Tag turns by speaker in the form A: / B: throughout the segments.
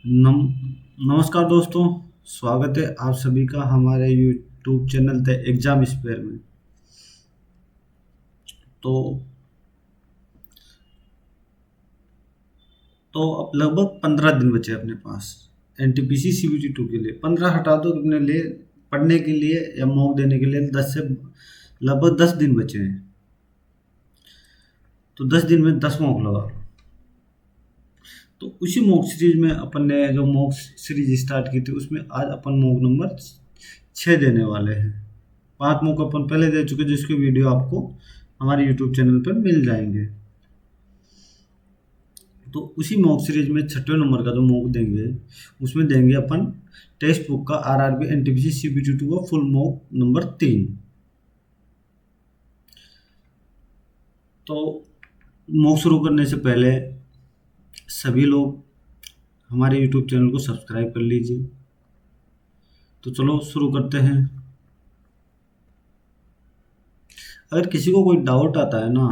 A: नम नमस्कार दोस्तों। स्वागत है आप सभी का हमारे YouTube channel the exam spare में। तो अब लगभग 15 दिन बचे अपने पास एनटीपीसी सीबीटी 2 के लिए। 15 हटा दो अपने लिए पढ़ने के लिए या मॉक देने के लिए 10 से लगभग 10 दिन बचे हैं। तो 10 दिन में 10 मॉक लगा लो। तो उसी मॉक सीरीज में अपन ने जो मॉक सीरीज स्टार्ट की थी उसमें आज अपन मॉक नंबर 6 देने वाले हैं। 5 मॉक अपन पहले दे चुके जिसके वीडियो आपको हमारे यूट्यूब चैनल पर मिल जाएंगे। तो उसी मॉक सीरीज में 6वें नंबर का जो मॉक देंगे उसमें देंगे अपन टेक्स्ट बुक का आरआरबी एनटीपीसी सीबीटी 2 का फुल मॉक नंबर 3। तो मॉक शुरू करने से पहले सभी लोग हमारे यूट्यूब चैनल को सब्सक्राइब कर लीजिए। तो चलो शुरू करते हैं। अगर किसी को कोई डाउट आता है ना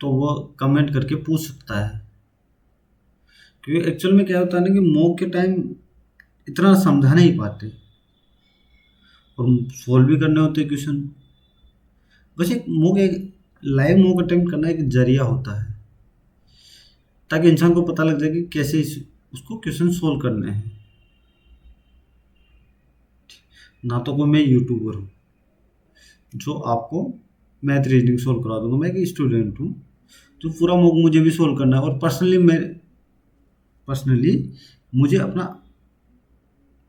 A: तो वो कमेंट करके पूछ सकता है, क्योंकि एक्चुअल में क्या होता है ना कि मॉक के टाइम इतना समझा नहीं पाते और सॉल्व भी करने होते हैं क्वेश्चन। बस एक लाइव मॉक अटेम्प्ट करना एक जरिया होता है ताकि इंसान को पता लग जाए कि कैसे उसको क्वेश्चन सोल्व करने हैं। ना तो कोई मैं यूट्यूबर हूँ जो आपको मैथ रीजनिंग सोल्व करा दूंगा, मैं एक स्टूडेंट हूँ तो पूरा मॉक मुझे भी सोल्व करना है। और पर्सनली मुझे अपना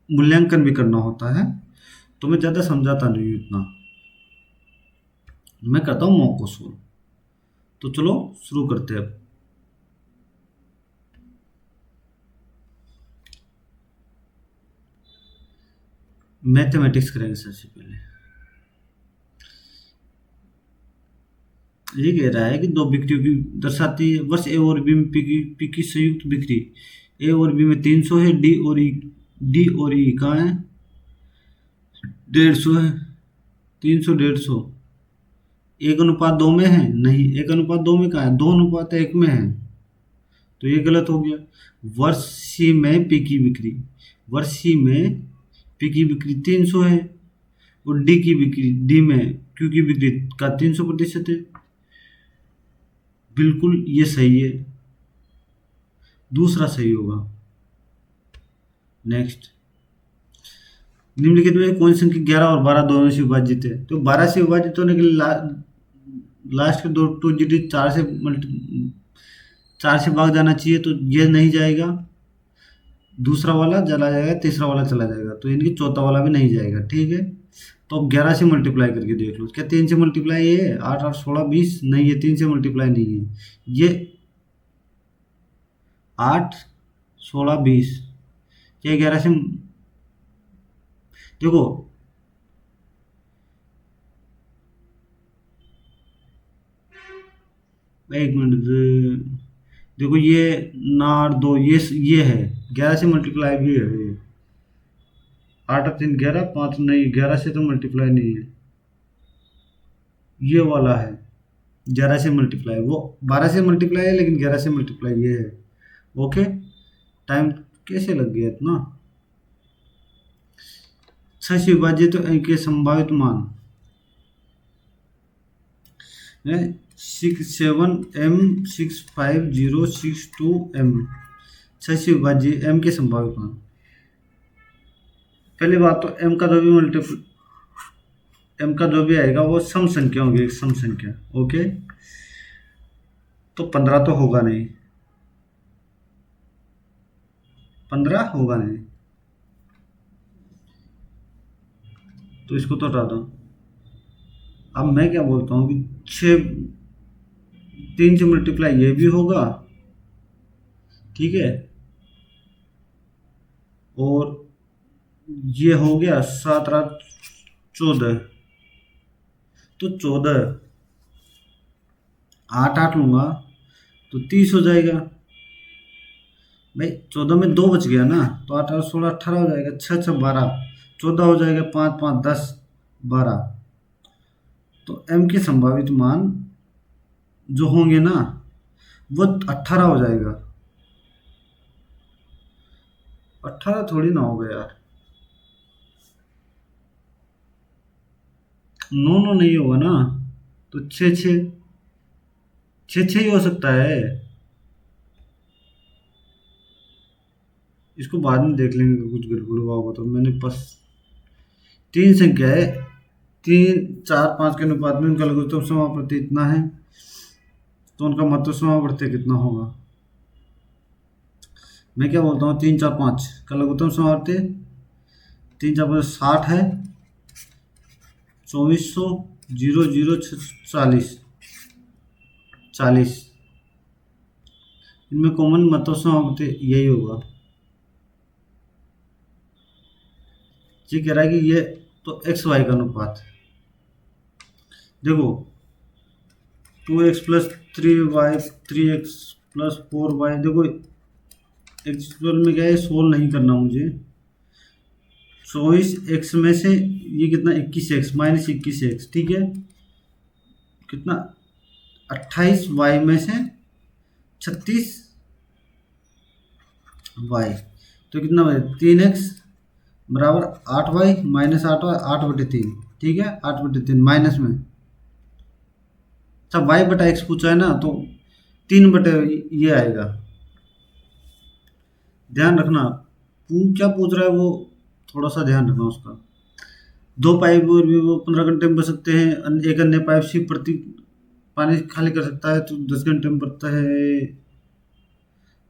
A: मूल्यांकन भी करना होता है, तो मैं ज़्यादा समझाता नहीं हूँ इतना, मैं करता हूँ मॉक को सोल्व। तो चलो शुरू करते हैं अब। मैथमेटिक्स करेंगे सबसे पहले। ये कह रहा है कि दो बिक्रियों की दर्शाती है वर्ष ए और बी में पी की संयुक्त बिक्री। ए और बी में 300 है, डी और ई कहाँ है, 150 है। 300 150 1:2 में है, नहीं 1:2 में कहाँ है, 2:1 में है, तो ये गलत हो गया। वर्ष सी में पी की बिक्री, वर्ष सी में पी की बिक्री 300 है और डी में क्यू की बिक्री का 300% है। बिल्कुल ये सही है, दूसरा सही होगा। नेक्स्ट, निम्नलिखित में कौन सी संख्या 11 और 12 दोनों से विभाजित है। तो 12 से विभाजित होने के लिए लास्ट के दो 2 डिजिट 4 से भाग जाना चाहिए, तो ये नहीं जाएगा, दूसरा वाला चला जाएगा, तीसरा वाला चला जाएगा, तो इनकी चौथा वाला भी नहीं जाएगा। ठीक है, तो अब 11 से मल्टीप्लाई करके देख लो, क्या 3 से मल्टीप्लाई ये है, 8 8 16 20, नहीं ये 3 से मल्टीप्लाई नहीं है, ये 8 16 20, क्या 11 से देखो, एक मिनट देखो, ये नार दो, ये है 11 से मल्टीप्लाई भी है ये। 8 और 3 11, 5 नहीं, 11 से तो मल्टीप्लाई नहीं है, ये वाला है 11 से मल्टीप्लाई, वो 12 से मल्टीप्लाई है लेकिन 11 से मल्टीप्लाई ये है। ओके, टाइम कैसे लग गया इतना। 6 से विभाजित के संभावित मान है 67M6506 2M। 6 से विभाजित M के संभावित मान, पहली बात तो M का जो भी आएगा वो सम संख्या होगी, एक सम संख्या। ओके, तो 15 तो होगा नहीं, 15 होगा नहीं, तो इसको तो हटा दो। अब मैं क्या बोलता हूँ कि 3 से मल्टीप्लाई ये भी होगा, ठीक है, और ये हो गया 7 रात 14, तो 14 8 8 लूंगा तो 30 हो जाएगा भाई। 14 में 2 बच गया ना, तो 8 8 16 18 हो जाएगा, 6 6 12, 14 हो जाएगा, 5 5 10 12। तो M के संभावित मान जो होंगे ना वो 18 हो जाएगा। 18 थोड़ी ना होगा यार। नो नो नहीं होगा ना। तो छः छः, छः छः ही हो सकता है। इसको बाद में देख लेंगे, कुछ गड़बड़ हुआ होगा तो। मैंने बस तीन संख्या है, तीन चार पाँच के अनुपात में उनका लघुत्तम समापत्ति इतना है, तो उनका मध्य समावर्ती कितना होगा। मैं क्या बोलता हूँ, तीन चार पाँच का लघुत्तम समावर्ती, तीन चार पाँच 60 है, 2400, 00 40, 40, इनमें कॉमन मध्य समावर्ती यही होगा। ये कह रहा है कि ये तो एक्स वाई का अनुपात, देखो 2x plus 3y, 3x plus 4y, देखो एक्चुअल में क्या है, सोल्व नहीं करना मुझे। 24x में से ये कितना, 21x माइनस 21x, ठीक है, कितना 28y में से 36y, तो कितना बचे, 3x बराबर 8y माइनस 8y, 8/3, ठीक है, 8/3 माइनस में, अच्छा y बटा x पूछा है ना, तो 3 बटे ये आएगा। ध्यान रखना क्या पूछ रहा है वो, थोड़ा सा ध्यान रखना उसका। दो पाइप और भी वो 15 घंटे में बच सकते हैं, एक अन्य पाइप से प्रति पानी खाली कर सकता है तो 10 घंटे में बढ़ता है।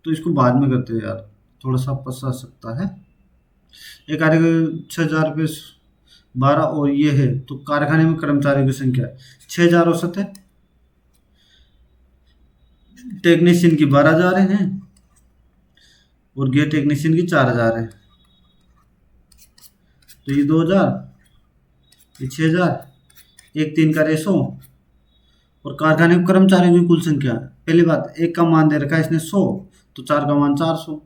A: तो इसको बाद में करते हैं यार, थोड़ा सा फंसा सकता है। एक कार्य 6,000 रुपये 12 और ये है, तो कारखाने में कर्मचारियों की संख्या 6,000 औसत है, टेक्नीशियन की 12,000 है, और गेट टेक्नीशियन की 4,000 है, तो ये 2,000, ये 6,000, एक 3 का रेशो, और कारखाने में कर्मचारियों की कुल संख्या। पहली बात, एक का मान दे रखा है इसने 100, तो 4 का मान 400।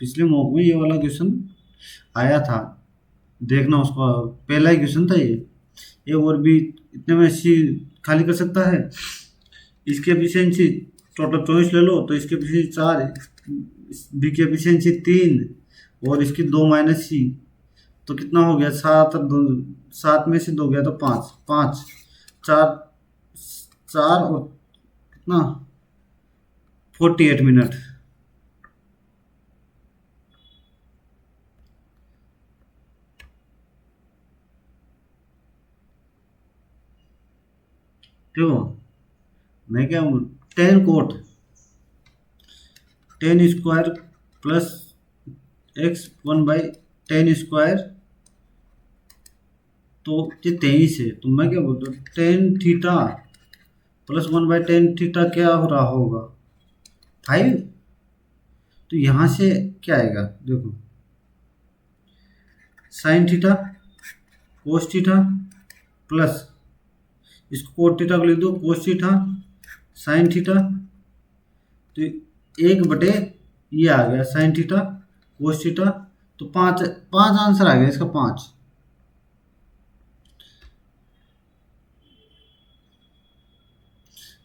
A: पिछले मॉक में ये वाला क्वेश्चन आया था, देखना उसका, पहला ही क्वेश्चन था ये और भी इतने में सी खाली कर सकता है। इसकी एफिशिएंसी टोटल 24 ले लो, तो इसकी एफिशिएंसी 4, बी की एफिशिएंसी 3, और इसकी 2 माइनस सी, तो कितना हो गया, 7 और 2, 7 में से 2 गया तो 5, 5 4, 4 और कितना 48 मिनट। क्यों, मैं क्या हूँ, 10 कोट 10 स्क्वायर प्लस x 1/10 स्क्वायर, तो ये 23 है, तो मैं क्या बोलता हूँ, 10 थीटा प्लस 1/10 थीटा क्या हो रहा होगा, 5। तो यहाँ से क्या आएगा, देखो sine theta cos theta plus, इसको कोट थीटा को लिख दो, कोस थीटा साइन थीटा, तो 1/, ये आ गया साइन थीटा कोस थीटा, तो 5 5 आंसर आ गया इसका, 5।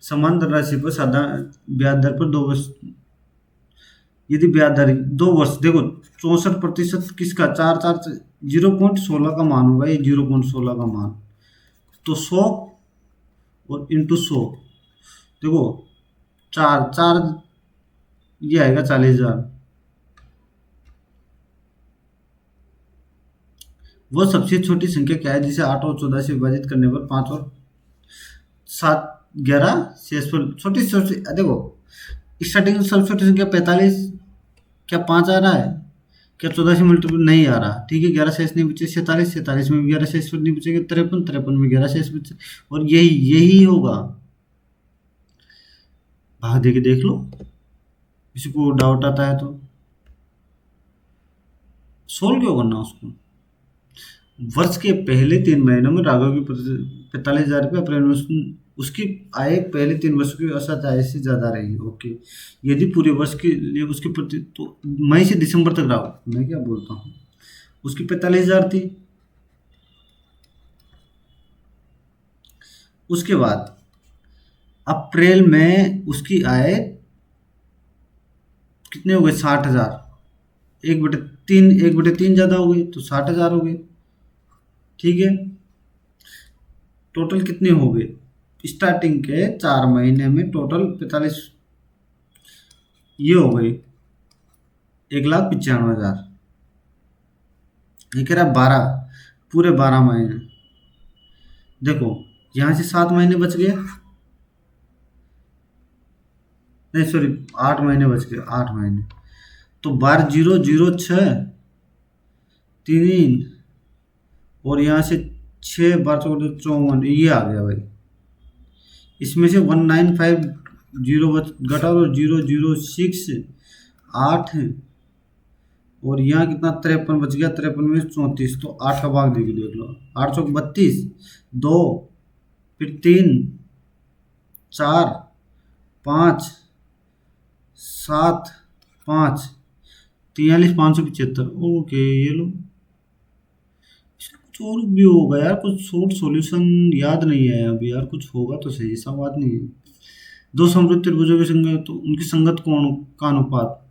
A: समान धनराशि पर साधारण ब्याज दर पर 2 वर्ष, यदि ब्याज दर 2 वर्ष, देखो 64% किसका, 4 4 0.16 का मान होगा, ये 0.16 का मान, तो 100 और इंटू 100, देखो 4 4, ये आएगा 40,000। वो सबसे छोटी संख्या क्या है जिसे 8 और 14 से विभाजित करने पर 5 और 7 11 शेष पर, छोटी छोटी, देखो स्टार्टिंग में सबसे छोटी संख्या 45, क्या 5 आ रहा है, क्या 14 से मल्टीपल नहीं आ रहा, ठीक है, 11 शेष नहीं बचे, 47 47 में भी 11 शेष नहीं बचेंगे, 53 53 में 11 शेष बचे, और यही यही होगा। भाग दे के देख लो, किसी को डाउट आता है तो। सोल्व क्यों करना उसको। वर्ष के पहले 3 महीनों में राघव की 45,000 रुपये, अप्रैल में उसकी आय पहले 3 वर्ष की औसत आय से ज़्यादा रही, ओके। यदि पूरे वर्ष के लिए उसकी प्रति, तो मई से दिसंबर तक राघव, मैं क्या बोलता हूँ, उसकी 45,000 थी। उसके बाद अप्रैल में उसकी आय कितने हो गए? 60,000। 1/3, 1/3 ज़्यादा हो गई तो 60,000 हो गए। ठीक है, टोटल कितने हो गए? स्टार्टिंग के 4 महीने में टोटल 45, ये हो गई 1,95,000। ये कह रहा 12, पूरे 12 महीने। देखो, यहाँ से 7 महीने बच गए, नहीं सॉरी, 8 महीने बच गए, 8 महीने। तो 12,006,3 और यहाँ से 6 12 54 ये आ गया भाई। इसमें से 1950 बच घटा और 006 8, और यहाँ कितना 53 बच गया, 53 में 34, तो 8 का भाग देके देख लो। 8 चौक 32, 2, फिर 3, 4, 5, 7, 5, 43,575। ओके, ये लो। इसका कुछ और भी होगा यार, कुछ शॉर्ट सॉल्यूशन याद नहीं है अभी यार, कुछ होगा तो सही, ऐसा बात नहीं है। दो समृद्ध त्रिभुजों की संगत, तो उनकी संगत कोण का अनुपात।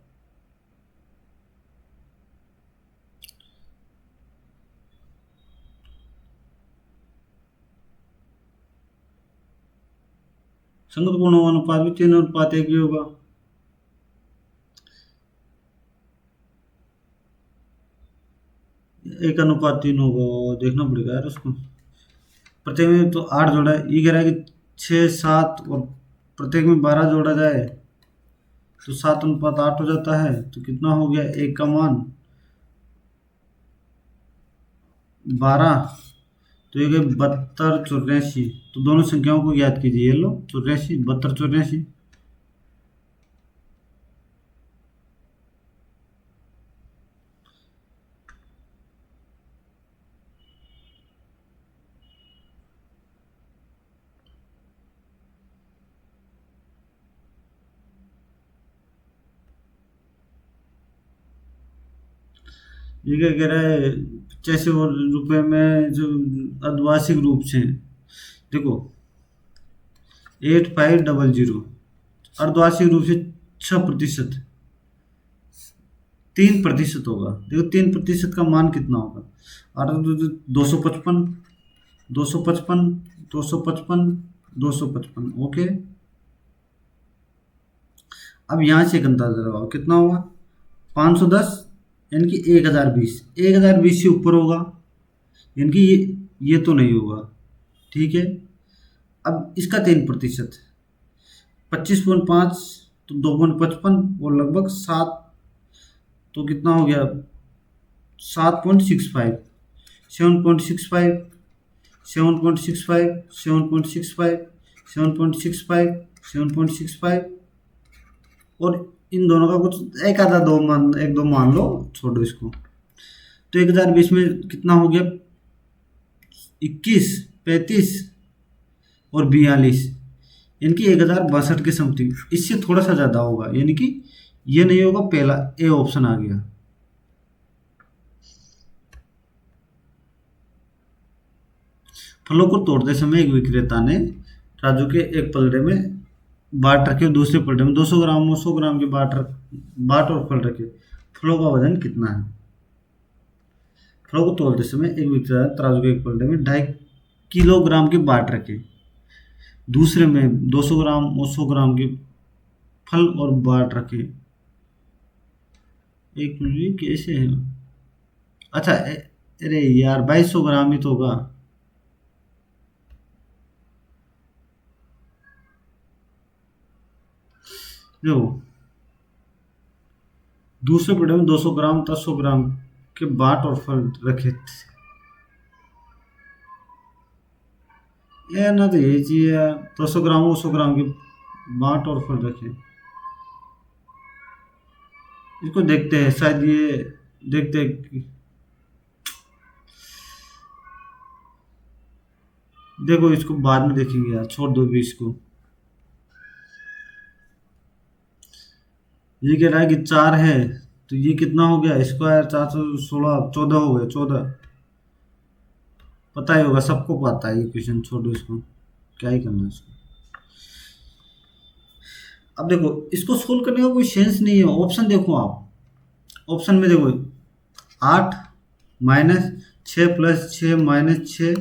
A: संगत कोणों का अनुपात भी 3:1 ही होगा। एक अनुपात 3 होगा, देखना पड़ेगा यार उसको। प्रत्येक में तो 8 जोड़ा है, ये कह रहा है कि 6 7, और प्रत्येक में 12 जोड़ा जाए तो 7:8 हो जाता है। तो कितना हो गया? एक का मान 12, तो ये गए 72 84। तो दोनों संख्याओं को याद कीजिए, ये लो 84, 72 84। ये क्या कह रहा है? 85 रुपये में जो अर्धवार्षिक रूप से, देखो 8500, अर्धवार्षिक रूप से 6%, 3% होगा। देखो 3% का मान कितना होगा? और 255, 255, 255, 255। ओके, अब यहाँ से एक अंदाजा लगाओ कितना होगा? 510, यानी कि 1020, 1020 से ऊपर होगा, यानी कि ये तो नहीं होगा। ठीक है, अब इसका 3%, 25.5, तो 2.55 और लगभग 7, तो कितना हो गया? 7.65, 7.65, 7.65, 7.65, 7.65, 7.65, और इन दोनों का कुछ एक आधा दो मान, एक दो मान लो, छोड़ो इसको। तो 1020 में कितना हो गया? 21, 35 और 42, यानी कि 1062 के समथिंग। इससे थोड़ा सा ज़्यादा होगा, यानी कि ये नहीं होगा, पहला ए ऑप्शन आ गया। फलों को तोड़ते समय एक विक्रेता ने राजू के एक पलड़े में बाट रखे और दूसरे पलड़े में 200 ग्राम और 100 ग्राम के बाट और फल रखे। फलों का वजन कितना है? फलों को तोड़ते समय एक विक्रेता ने तराजू के एक पलड़े में 2.5 किलोग्राम के बाट रखे, दूसरे में 200 ग्राम और 100 ग्राम के फल और बाट रखे। एक मिनट, ये कैसे है? अच्छा, अरे यार 2200 ग्राम ही तो होगा। देखो, दूसरे पलड़े में 200 ग्राम तथा 100 ग्राम के बाट और फल रखे थे। यार ना तो ये चीज है, 200 ग्राम और 100 ग्राम के बाट और फल रखे। इसको देखते हैं, शायद ये देखते हैं देखो इसको बाद में देखेंगे यार, छोड़ दो भी इसको। ये कह रहा है कि 4 है, तो ये कितना हो गया? स्क्वायर 416, 14 हो गया, 14। पता ही होगा, सबको पता है ये क्वेश्चन, छोड़ो इसको, क्या ही करना है इसको। अब देखो, इसको सोल्व करने का कोई सेंस नहीं है। ऑप्शन देखो आप, ऑप्शन में देखो, 8 माइनस 6 + 6 -6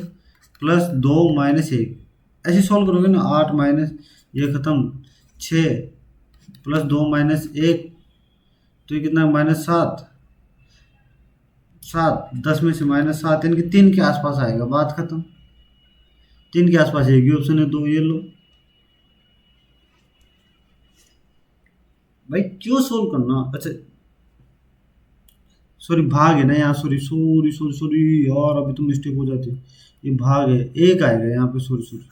A: +2 - 1, ऐसे सॉल्व करोगे ना। 8 माइनस ये खत्म, 6 + 2 - 1, तो ये कितना, -7। 7, 10 में से -7, यानी कि 3 के आसपास आएगा, बात खत्म। 3 के आसपास एक ही ऑप्शन है, तो ये लो भाई, क्यों सोल्व करना। अच्छा सॉरी, भाग है ना यहाँ, सॉरी सॉरी सॉरी सॉरी यार, अभी तो मिस्टेक हो जाती है। ये भाग है, एक आएगा यहाँ पे, सॉरी सॉरी।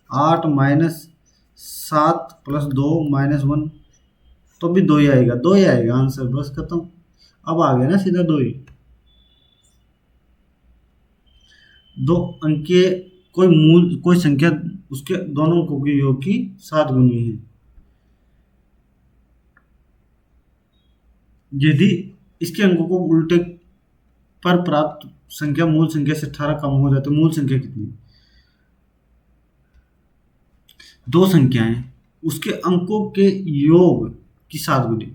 A: 8 -7 +2 - 1, तो भी दो ही आएगा, दो ही आएगा आंसर, बस खत्म। अब आ गया ना सीधा दो ही। दो अंक के कोई मूल, कोई संख्या, उसके दोनों अंकों के योग की 7 गुनी है, यदि इसके अंकों को उल्टे पर प्राप्त संख्या मूल संख्या से 18 कम हो जाए तो मूल संख्या कितनी। दो संख्याएं, उसके अंकों के योग की 7 गुनी।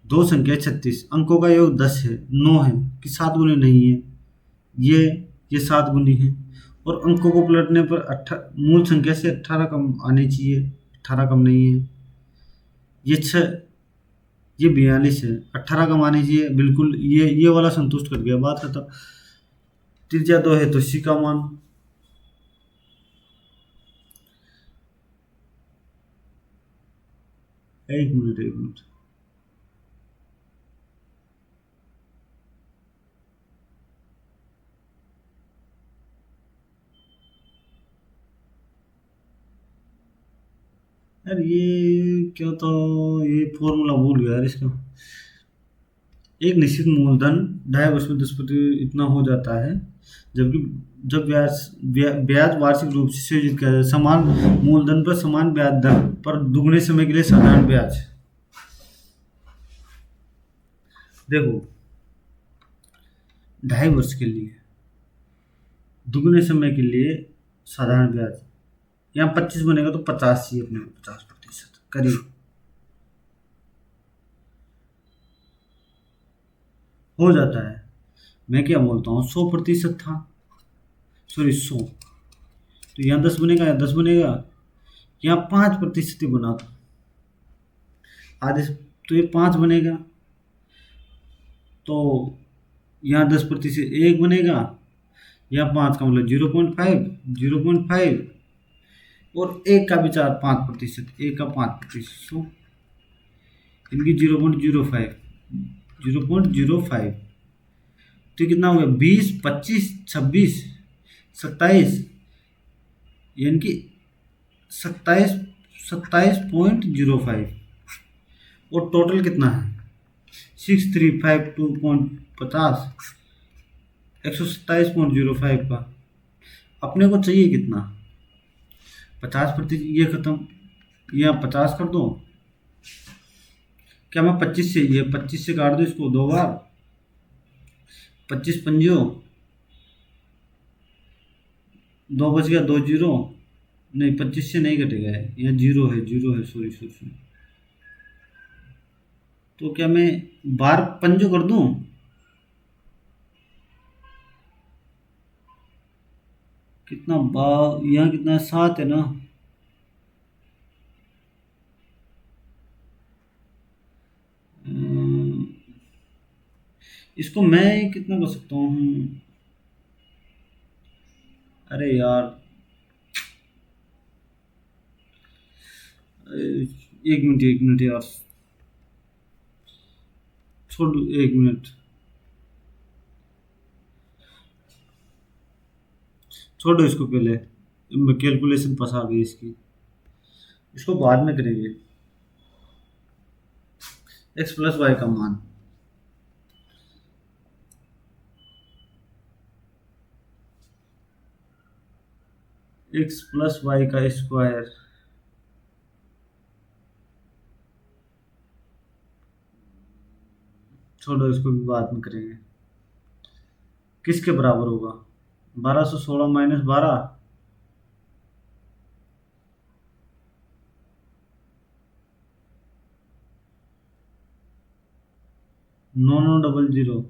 A: दो संख्या 36, अंकों का योग 10 है, 9 है, कि 7 गुनी नहीं है। ये ये 7 गुनी है, और अंकों को पलटने पर मूल संख्या से 18 कम आनी चाहिए, 18 कम नहीं है। ये 6, ये 42 है, 18 कम आनी चाहिए, बिल्कुल ये वाला संतुष्ट कर गया, बात खत्म। त्रिज्या 2 है तो सी का मान। एक मिनट, एक मिनट। यार ये क्या था, ये फॉर्मूला भूल गया यार इसका। एक निश्चित मूलधन 2.5 वर्ष में 10% इतना हो जाता है, जबकि जब ब्याज वार्षिक रूप से संयोजित किया जाए, समान मूलधन पर समान ब्याज दर पर दुगने समय के लिए साधारण ब्याज। देखो, 2.5 वर्ष के लिए दुगने समय के लिए साधारण ब्याज, यहाँ 25 बनेगा तो 50 चाहिए अपने को, 50% करीब हो जाता है। मैं क्या बोलता हूँ, 100% था, सॉरी 100, तो यहाँ 10 बनेगा, यहाँ 10 बनेगा, यहाँ 5% ही बना था आधे तो ये 5 बनेगा, तो यहाँ 10% एक बनेगा, यहाँ 5 का मतलब 0.5, 0.5, और एक का विचार 5%, एक का 5%, सो इनकी 0.05, 0.05, तो कितना हो गया, 20, 25, 26, 27, यानी कि 27, 27.05, और टोटल कितना है 6352.50, 127.05 का। अपने को चाहिए कितना, 50%, ये खत्म, ये आप 50 कर दो, क्या मैं 25 से, ये 25 से काट दो इसको 2 बार, 25 पंजो, 2 बच गया, 2 जीरो, नहीं 25 से नहीं कटेगा, यहाँ जीरो है, जीरो है, सॉरी सॉरी सॉरी। तो क्या मैं बार पंजो कर दूं, कितना बा, यहाँ कितना 7 है ना, अम्म, इसको मैं कितना कर सकता हूँ, अरे यार, एक मिनट, एक मिनट यार, छोड़, एक मिनट, छोड़ो इसको पहले, कैलकुलेशन फंसा गई इसकी, इसको बाद में करेंगे। x + y का मान, x + y का स्क्वायर, छोड़ो इसको भी बाद में करेंगे। किसके बराबर होगा, 1216 - 12, 12 नौ नौ डबल जीरो।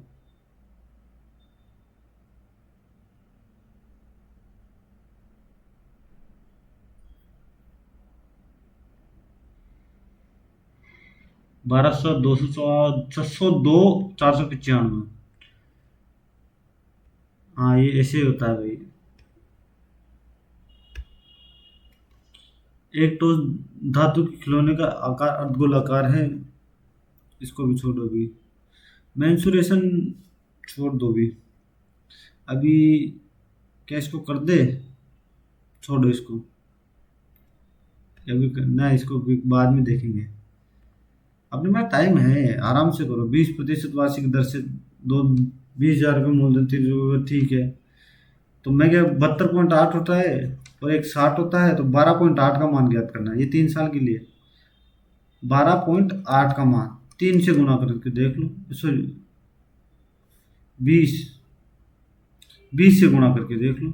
A: 1200, 200, 602, 495। हाँ, ये ऐसे ही होता है भाई। एक ठोस धातु के खिलौने का आकार अर्धगोलाकार है। इसको भी छोड़ो अभी। मेंसुरेशन छोड़ दो भी। अभी क्या इसको कर दे? छोड़ो इसको। अभी ना, इसको भी बाद में देखेंगे। अपने पास टाइम है, आराम से करो। 20% वार्षिक दर से दो 20,000 रुपये मूलधन 3 रुपये, ठीक है। तो मैं क्या, 72.8 होता है और एक 60 होता है, तो 12.8 का मान ज्ञात करना है ये 3 साल के लिए। 12.8 का मान 3 से गुना करके देख लो। सॉरी, 20, 20 से गुणा करके देख लो।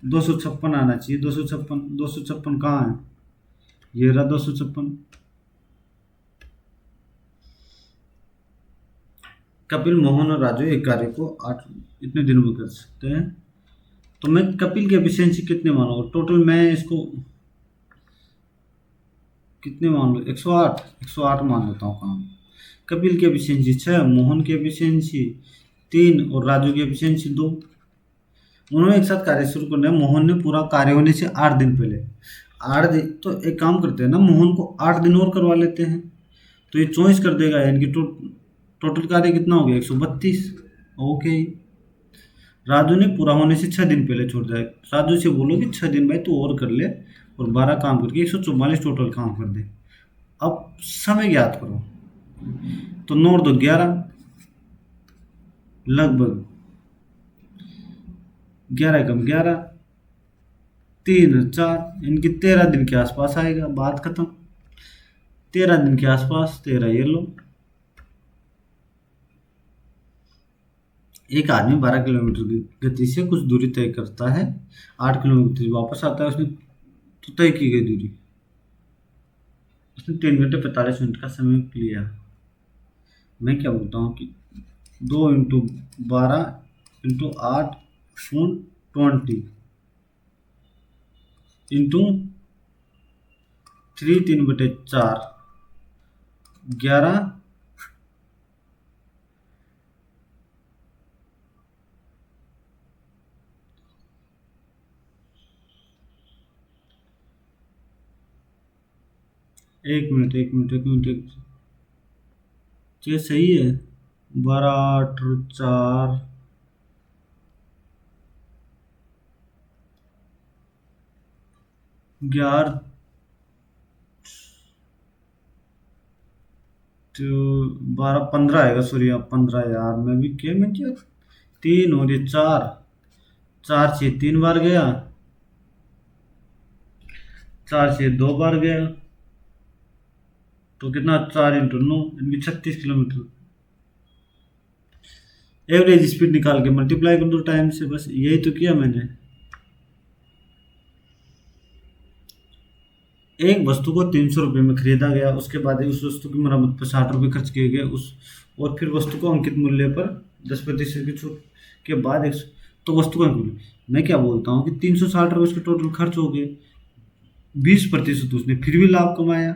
A: 256 आना चाहिए। 256, 256 कहाँ है? ये रहा 256। कपिल, मोहन और राजू एक कार्य को 8 इतने दिनों में कर सकते हैं। तो मैं कपिल की एफिशिएंसी कितने मानूंगा टोटल? मैं इसको कितने मान लो? 108, 108 मान लेता हूँ काम। कपिल की एफिशिएंसी 6, मोहन की एफिशिएंसी 3 और राजू की एफिशिएंसी 2। उन्होंने एक साथ कार्य शुरू करना है। मोहन ने पूरा कार्य होने से 8 दिन पहले। 8 दिन तो एक काम करते हैं ना, मोहन को 8 दिन और करवा लेते हैं, तो ये 24 कर देगा। यानी कि टोटल कार्य कितना हो गया? 132। ओके। राजू ने पूरा होने से 6 दिन पहले छोड़ दिया। राजू से बोलो कि 6 दिन भाई तू और कर ले, और 12 काम करके 144 टोटल काम कर दे। अब समय ज्ञात करो। तो 9 और 2 11, लगभग 11 कम 11, 3 4, इनकी 13 दिन के आसपास आएगा। बात खत्म। 13 दिन के आसपास 13, ये लो। एक आदमी 12 किलोमीटर की गति से कुछ दूरी तय करता है। 8 किलोमीटर वापस आता है। उसने तो तय की गई दूरी, उसने 3 घंटे 45 मिनट का समय लिया। मैं क्या बोलता हूँ कि 2 × 12 × 8 × 20 × 3 3/4, 11। एक मिनट, एक मिनट, एक मिनट, ये सही है। 12 8 और 4, 11, तो 12 15 आएगा। सॉरी, अब 15 यार, मैं क्या 3 और ये 4, 4 से 3 बार गया, 4 से 2 बार गया, तो कितना? 4 × 9, इनकी 36 किलोमीटर। एवरेज स्पीड निकाल के मल्टीप्लाई कर दो टाइम से, बस यही तो किया मैंने। एक वस्तु को 300 रुपये में खरीदा गया, उसके बाद उस वस्तु की मरम्मत पर 60 रुपये खर्च किए गए, उस और फिर वस्तु को अंकित मूल्य पर 10% की छूट के बाद तो वस्तु का मूल्य, मैं क्या बोलता हूँ कि 360 रुपये उसके टोटल खर्च हो गए। 20% उसने फिर भी लाभ कमाया,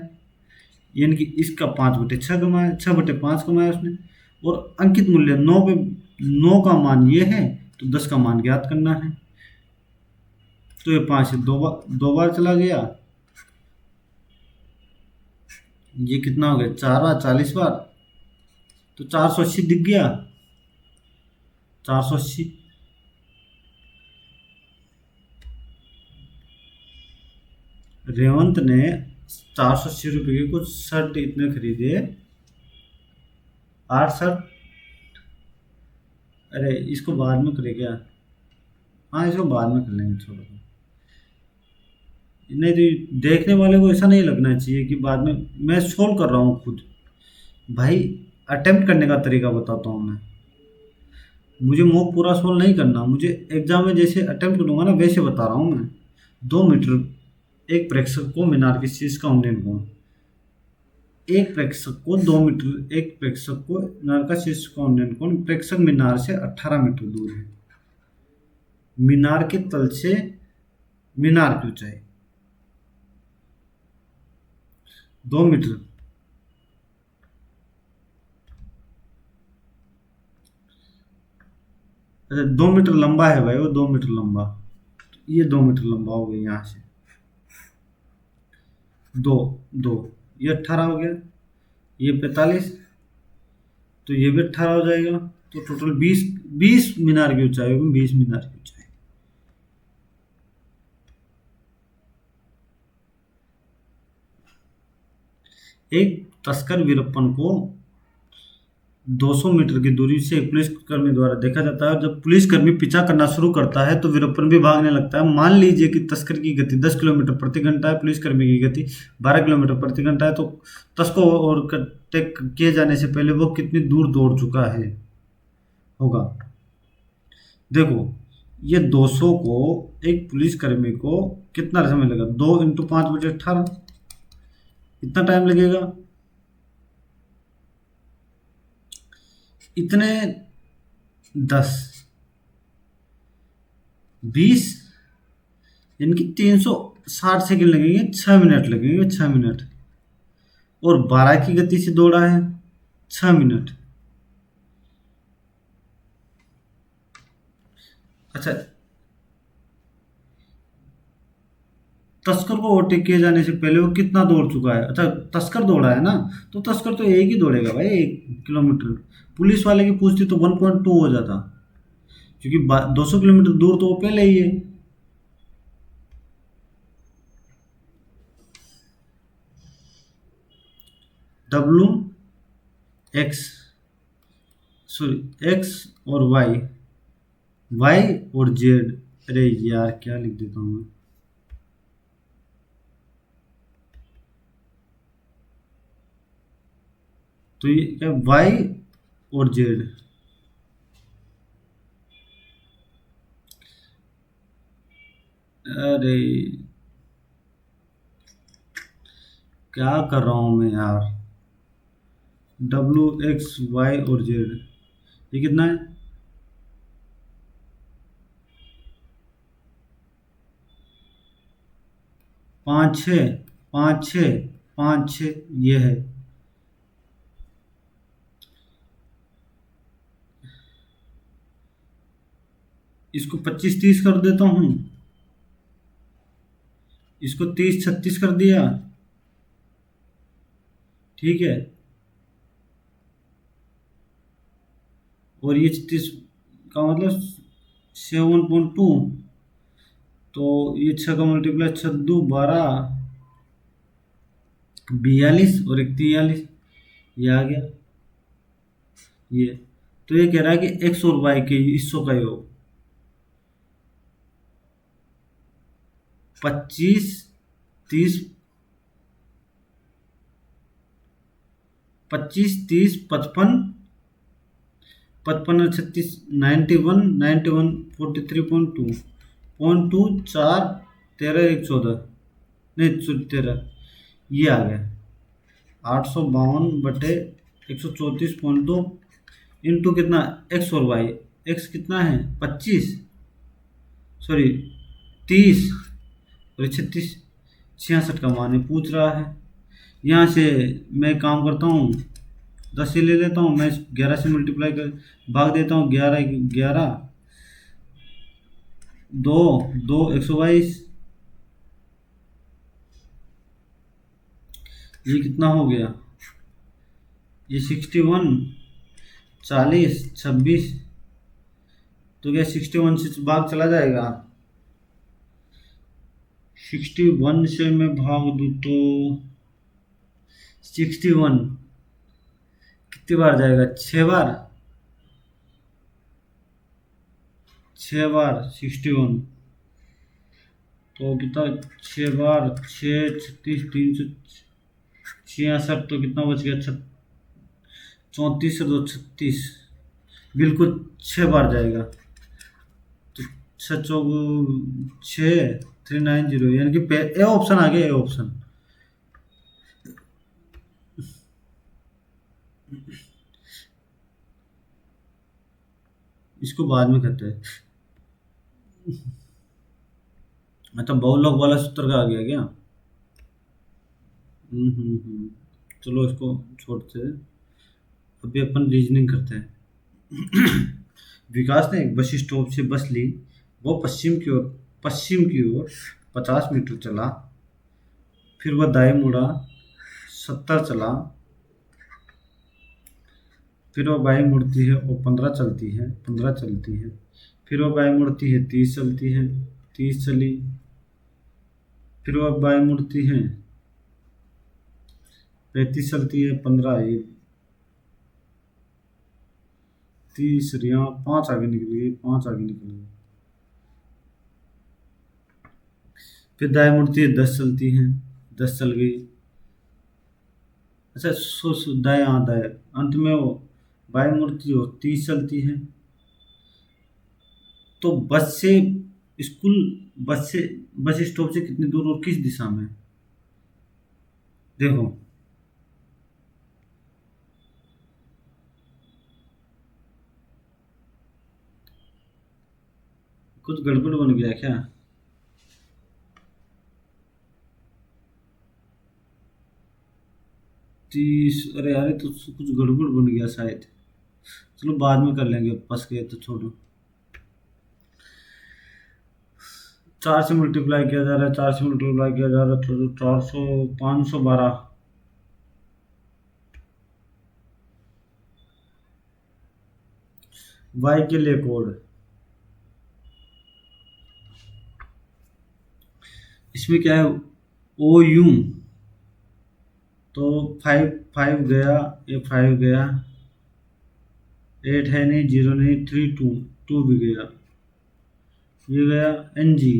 A: यानी कि इसका 5/6 कमाया, 6/5 कमाया उसने। और अंकित मूल्य 9 का मान ये है, तो 10 का मान ज्ञात करना है। तो ये 5 से 2 बार चला गया, ये कितना हो गया? 4 बार, 40 बार, तो 480 दिख गया। 480। रेवंत ने 480 रुपये के कुछ शर्ट इतने खरीदे। 8 शर्ट। अरे इसको बाद में करे क्या? हाँ, इसको बाद में कर लेंगे, छोड़ो। नहीं तो देखने वाले को ऐसा नहीं लगना चाहिए कि बाद में मैं सोल्व कर रहा हूँ खुद। भाई, अटेम्प्ट करने का तरीका बताता हूँ मैं। मुझे मॉक पूरा सोल्व नहीं करना, मुझे एग्जाम में जैसे अटेम्प्ट करूँगा ना वैसे बता रहा हूँ मैं। 2 मीटर एक प्रेक्षक को मीनार की शीर्ष का उन्नयन कोण एक प्रेक्षक को 2 मीटर, एक प्रेक्षक को मीनार का शीर्ष कोण कोण प्रेक्षक मीनार से 18 मीटर दूर है। मीनार के तल से मीनार की ऊंचाई 2 मीटर। अच्छा 2 मीटर लंबा है भाई, वो 2 मीटर लंबा, ये 2 मीटर लंबा हो गया यहाँ से। दो दो, ये 18 हो गया, ये 45, तो ये भी 18 हो जाएगा। तो टोटल 20, 20 मीनार की ऊंचाई होगी, 20 मीनार की ऊंचाई। एक तस्कर वीरप्पन को 200 मीटर की दूरी से एक पुलिसकर्मी द्वारा देखा जाता है। जब पुलिसकर्मी पीछा करना शुरू करता है तो वीरप्पन भी भागने लगता है। मान लीजिए कि तस्कर की गति 10 किलोमीटर प्रति घंटा है, पुलिसकर्मी की गति 12 किलोमीटर प्रति घंटा है, तो तस्कर और टेक किए जाने से पहले वो कितनी दूर दौड़ चुका है होगा। देखो, ये 200 को एक पुलिसकर्मी को कितना समय लगेगा, 2 × 5/18, इतना टाइम लगेगा। इतने 10, 20, इनकी 360 सेकंड लगेंगे, 6 मिनट लगेंगे, 6 मिनट। और 12 की गति से दौड़ा है, 6 मिनट। अच्छा, तस्कर को ओवरटेक किए जाने से पहले वो कितना दौड़ चुका है। अच्छा, तस्कर दौड़ा है ना, तो तस्कर तो एक ही दौड़ेगा भाई, 1 किलोमीटर। पुलिस वाले की पूछती तो 1.2 हो जाता, क्योंकि 200 किलोमीटर दूर तो वो पहले ही है। डब्लू एक्स, सॉरी एक्स और वाई, वाई और जेड, अरे यार क्या लिख देता हूँ मैं। तो ये क्या, वाई और जेड, अरे क्या कर रहा हूँ मैं यार। WX, Y और जेड, ये कितना है, 5 6, 5 6, 5 6, ये है। इसको 25 30 कर देता हूँ, इसको 30 36 कर दिया, ठीक है। और ये 36 का मतलब 7.2, तो ये 6 का मल्टीप्लाई 6×2 12, 42 और एक 43, ये आ गया ये। तो ये कह रहा है कि एक्स और वाई के हिस्सों का योग 25 30, 55 55 36 91 91 43.2 4 13 1 14, नहीं 13, ये आ गया 852/134.2 इंटू कितना, एक्स और वाई। एक्स कितना है 25, सॉरी 30, और 36, 66 का मान है पूछ रहा है। यहाँ से मैं काम करता हूँ, 10 से ले लेता हूँ मैं, 11 से मल्टीप्लाई कर भाग देता हूँ, 11 11, 2 2 122, ये कितना हो गया, ये 61 40 26, तो क्या 61 से भाग चला जाएगा, 61 से मैं भाग दूँ तो 61 कितनी बार जाएगा, 6 बार, 6 बार 61, तो कितना, 6 बार 6 36 366, तो कितना बच गया, 34 से 2 36, बिल्कुल 6 बार जाएगा। तो 6 390, यानी कि ए ऑप्शन आ गया, ए ऑप्शन। इसको बाद में करते हैं। मतलब बहुलक वाला सूत्र का आ गया क्या? चलो इसको छोड़ते हैं। अभी अपन रीजनिंग करते हैं। विकास ने एक बस स्टॉप से बस ली। वो पश्चिम की ओर 50 मीटर चला। फिर वह दाएं मुड़ा। 70 चला। फिर वह बाएं मुड़ती है और 15 चलती है। फिर वह बाएं मुड़ती है, 30 चलती है। 30 चली। फिर वह बाएं मुड़ती है, 35 चलती है। 15 ये 30 यहाँ 5 आगे निकल गई, 5 आगे निकल गई। फिर दाएं मुड़ती है, 10 चलती है। 10 चल गई। अच्छा दाएं, हाँ दाएं। अंत में वो बाएं मुड़ती है और 30 चलती है। तो स्कूल बस से बस स्टॉप से कितनी दूर और किस दिशा में? देखो, कुछ गड़बड़ बन गया क्या? 30, अरे यार ये तो कुछ गड़बड़ बन गया शायद। चलो बाद में कर लेंगे, फंस गए तो छोड़ो। 4 से मल्टीप्लाई किया जा रहा है, 4 से मल्टीप्लाई किया जा रहा है तो 400, 512। वाई के लिए कोड। इसमें क्या है? ओ यू। तो 5 5 गया, ये 5 गया। 8 है नहीं, 0 नहीं, 3 2, 2 भी गया। ये गया एन जी,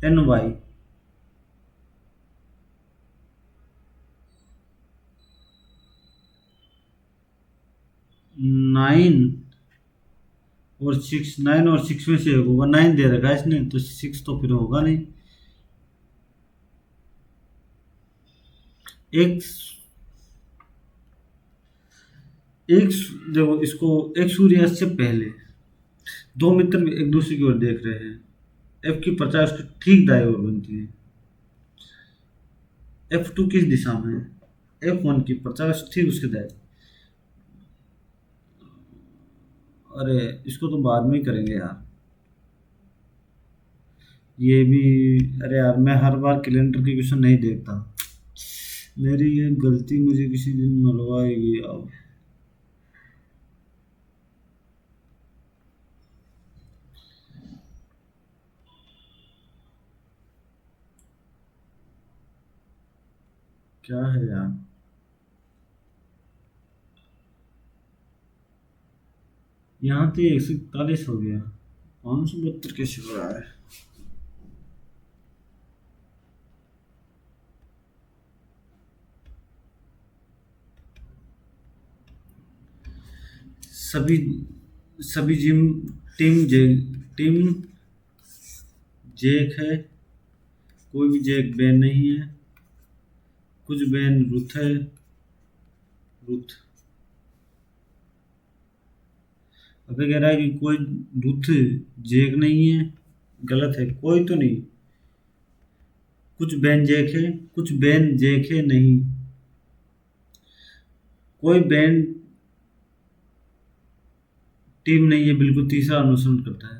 A: एन वाई। 9 और 6, 9 और 6 में से एक होगा। 9 दे रखा है इसने, तो 6 तो फिर होगा नहीं। एक एक देखो इसको, एक सूर्यास्त से पहले दो मित्र एक दूसरे की ओर देख रहे हैं। एफ की पर्चा उसके ठीक दाएं ओर बनती है। F2 किस दिशा में है? F1 की पर्चा ठीक उसके दाएं। अरे इसको तो बाद में ही करेंगे यार। ये भी, अरे यार मैं हर बार कैलेंडर के क्वेश्चन नहीं देखता। मेरी ये गलती मुझे किसी दिन मिलवाएगी अब। क्या है यार? यहाँ तो 141 हो गया, 572 कैसे हो रहा है? सभी सभी जिम टीम जेक है। कोई भी जेक बैन नहीं है। कुछ बैन रुथ है। रुथ। अबे कह रहा है कि कोई रुथ जेक नहीं है। गलत है, कोई तो नहीं। कुछ बैन जेक है, कुछ बैन जेक है नहीं। कोई बैन टीम नहीं है, बिल्कुल तीसरा अनुसरण करता है।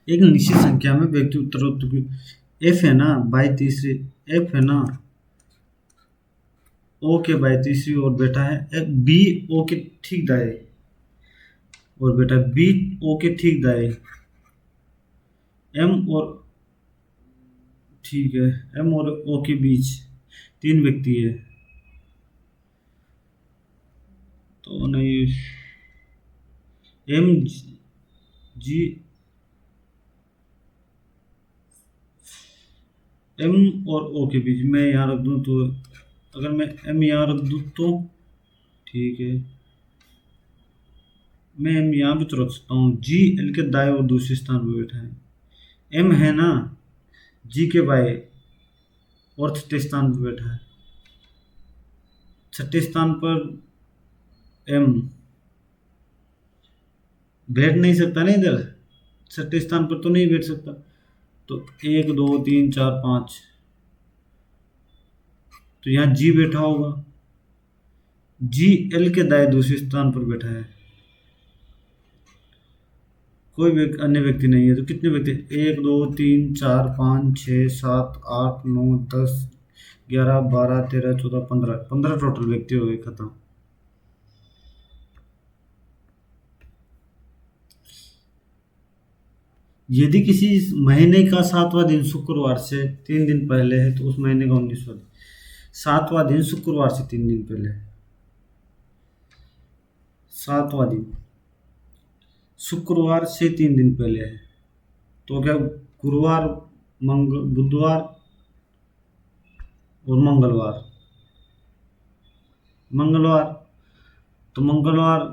A: एक निश्चित संख्या में व्यक्ति उत्तरोत्तर एफ है ना बाई तीसरी, एफ है ना ओ के बाई तीसरी और बैठा है। एफ बी ओ के ठीक दाएं और बैठा है। बी ओ के ठीक दाएं। एम और ठीक है, एम और ओ के बीच 3 व्यक्ति है। तो नहीं, एम जी, एम और ओ के बीच मैं यहाँ रख दूँ तो, अगर मैं एम यहाँ रख दूँ तो ठीक है। मैं एम यहाँ भी तो रख सकता हूँ। जी एल के दाएं और दूसरे स्थान पर बैठा है। एम है ना, जी के बाई और छठे स्थान पर बैठा है। छठे स्थान पर एम बैठ नहीं सकता ना इधर, छठे स्थान पर तो नहीं बैठ सकता। तो एक दो तीन चार पाँच, तो यहाँ जी बैठा होगा। जी एल के दाएं दूसरे स्थान पर बैठा है। कोई अन्य व्यक्ति नहीं है। तो कितने व्यक्ति? एक दो तीन चार पाँच छः सात आठ नौ 10 11 12 13 14 15, 15 टोटल व्यक्ति हो गए, खत्म। यदि किसी महीने का 7वां दिन शुक्रवार से 3 दिन पहले है तो उस महीने का 19वां दिन। 7वां दिन शुक्रवार से 3 दिन पहले है। 7वां दिन शुक्रवार से 3 दिन पहले है। तो क्या गुरुवार, बुधवार और मंगलवार। मंगलवार तो मंगलवार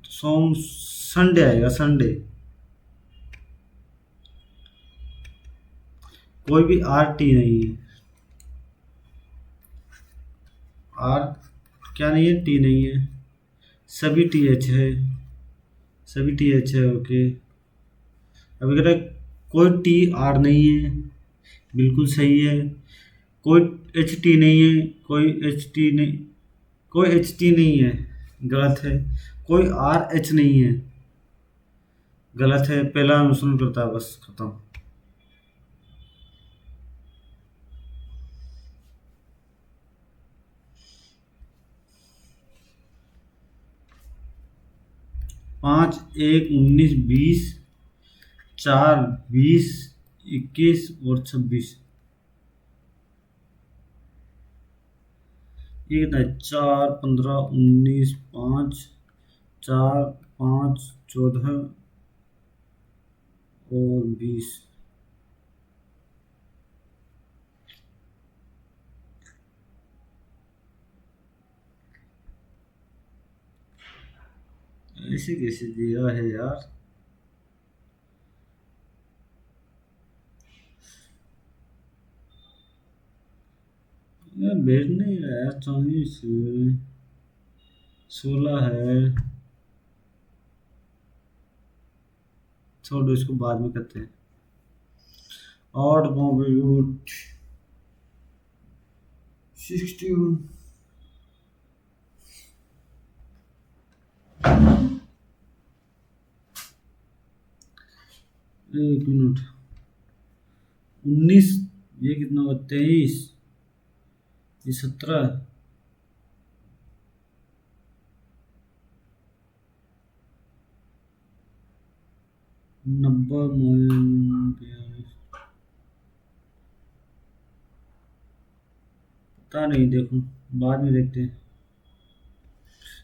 A: सोम संडे आएगा, संडे। कोई भी आर टी नहीं है। आर क्या नहीं है? टी नहीं है। सभी टी एच है, सभी टी एच है। ओके, अभी कह रहा है कोई टी आर नहीं है, बिल्कुल सही है। कोई एच टी नहीं है, कोई एच टी नहीं, कोई एच टी नहीं है, गलत है। कोई आर एच नहीं है, गलत है। पहला अनुसरण करता है, बस खत्म। 5 1 19 20 4 20 21 और 26। ये कितना है? 4 15 19 5 4 5 14 और 20। ऐसे कैसे दिया है यार? यार बैठ नहीं रहा यार। 24 16 है। छोड़ो, इसको बाद में करते हैं। Odd mobility 61। एक मिनट। 19, ये कितना हुआ? 23, ये 17। 90 पता नहीं, देखो बाद में देखते हैं।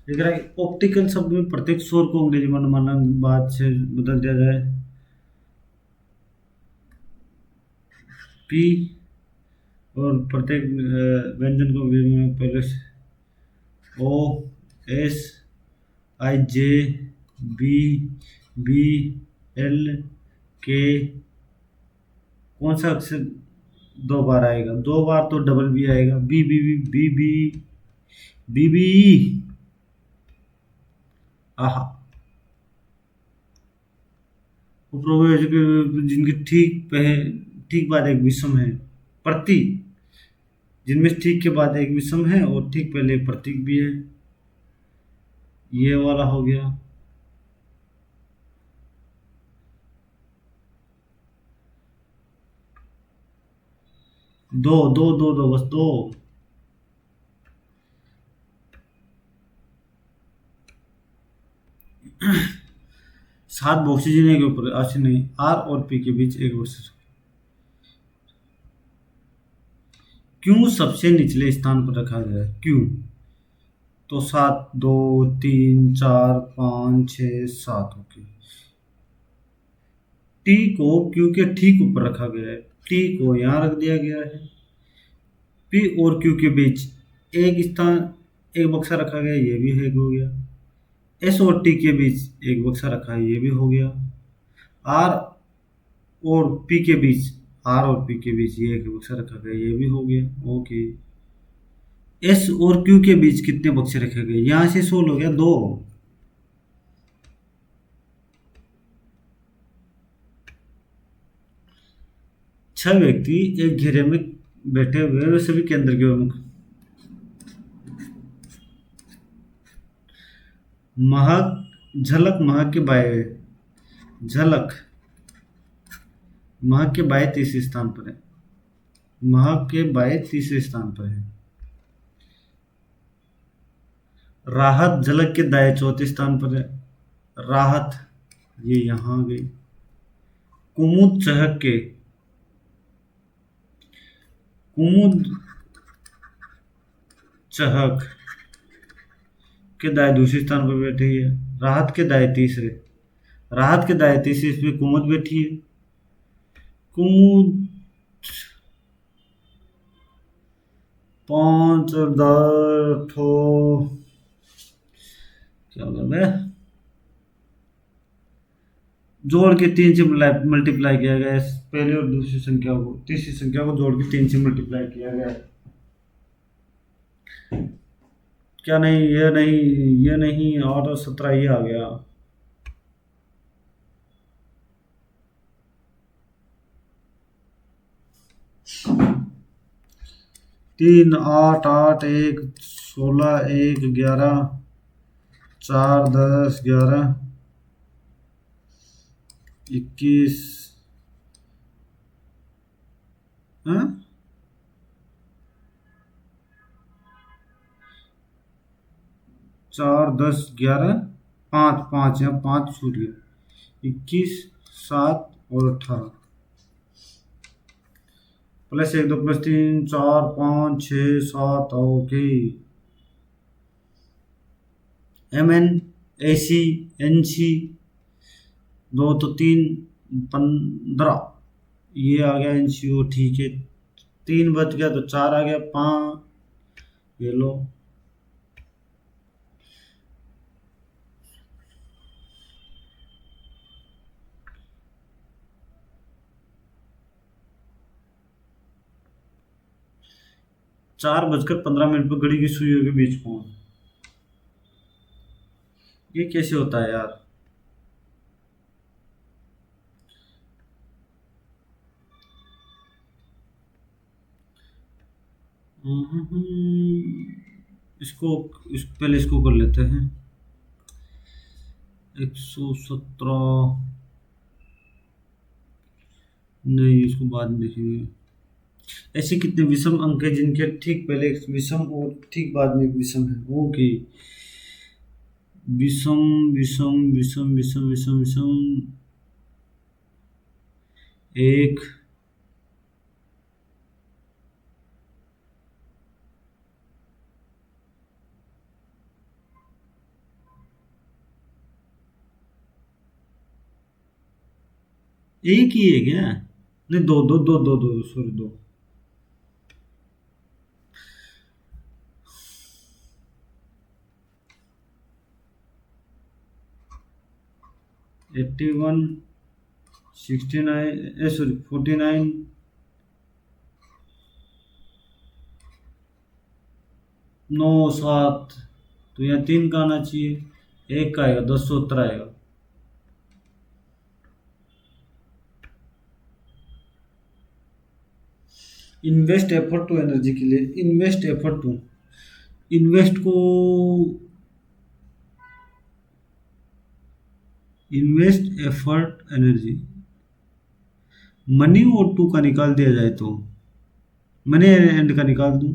A: देख रहा है ऑप्टिकल शब्द में प्रत्येक स्वर को अंग्रेजी वर्णमाला बाद से बदल दिया जाए। पी और प्रत्येक व्यंजन को अंग्रेजी में पहले से O S I J B B L के। कौन सा अक्षर 2 बार आएगा? 2 बार तो डबल बी आएगा। B B B B B B B. आहा, उपरोक्त जिनकी ठीक बाद एक विषम है, प्रति, जिनमें ठीक के बाद एक विषम है और ठीक पहले एक प्रतीक भी है। ये वाला हो गया। दो दो दो दो, बस दो। सात ऑक्सीजन के ऊपर ऑक्सीजन नहीं, आर और पी के बीच एक ऑक्सीजन। क्यों सबसे निचले स्थान पर रखा गया है? क्यों? तो 7 2 3 4 5 6 7। ओके, टी को क्यू के ठीक ऊपर रखा गया है। टी को यहाँ रख दिया गया है। पी और क्यू के बीच एक स्थान, एक बक्सा रखा गया, ये भी एक हो गया। एस और टी के बीच एक बक्सा रखा है, ये भी हो गया। आर और पी के बीच आर और पी के बीच ये एक बक्सा रखा गया, ये भी हो गया। ओके, एस और क्यू के बीच कितने बक्से रखे गए, यहां से सोल्व हो गया, दो। छह व्यक्ति एक घेरे में बैठे हुए हैं, वे सभी केंद्र के मुख। महक झलक महक के बाएं, झलक महक के बाएं तीसरे स्थान पर है। महक के बाएं तीसरे स्थान पर है। राहत झलक के दाएं चौथे स्थान पर है। राहत ये यहां आ गई। कुमुद चहक के, कुमुद चहक के दाएं दूसरे स्थान पर बैठी है। राहत के दाएं तीसरे, राहत के दाएं तीसरे इसमें कुमुद बैठी है। कुमुद पांच और ठो, क्या होगा मैं, जोड़ के तीन से मल्टीप्लाई किया गया है। पहली और दूसरी संख्या को, तीसरी संख्या को जोड़ के तीन से मल्टीप्लाई किया गया है। क्या नहीं, ये नहीं, ये नहीं, और 17 ये आ गया। तीन, आठ, आठ, एक, 16, एक, 11, 4, 10, 11, 21, हाँ 4, 10, 11, 5, 5 या 5 छूट गया। 21, 7 और 18, plus 1, 2, plus 3, 4, 5, 6, 7। Okay, M N, A C, N C, 2 तो 3, 15 ये आ गया एन सी ओ। ठीक है, 3 बच गया तो 4 आ गया, 5 ये लो। चार बजकर 15 मिनट पर घड़ी की सुइयों के बीच कौन, ये कैसे होता है यार। इसको पहले इसको कर लेते हैं। 117 नहीं, इसको बाद में देखेंगे। ऐसे कितने विषम अंक है जिनके ठीक पहले एक विषम और ठीक बाद में एक विषम है। ओके, विषम विषम विषम विषम विषम विषम, एक, एक ही है क्या, नहीं दो दो दो दो दो, सॉरी दो। 81, 69, सॉरी 49, 9, 7, तो यहाँ 3 का आना चाहिए, एक का आएगा, 10 आएगा। इन्वेस्ट एफर्ट टू एनर्जी के लिए, इन्वेस्ट एफर्ट टू, इन्वेस्ट को, इन्वेस्ट एफर्ट एनर्जी, मनी और टू का निकाल दिया जाए तो, मनी एंड का निकाल दूं,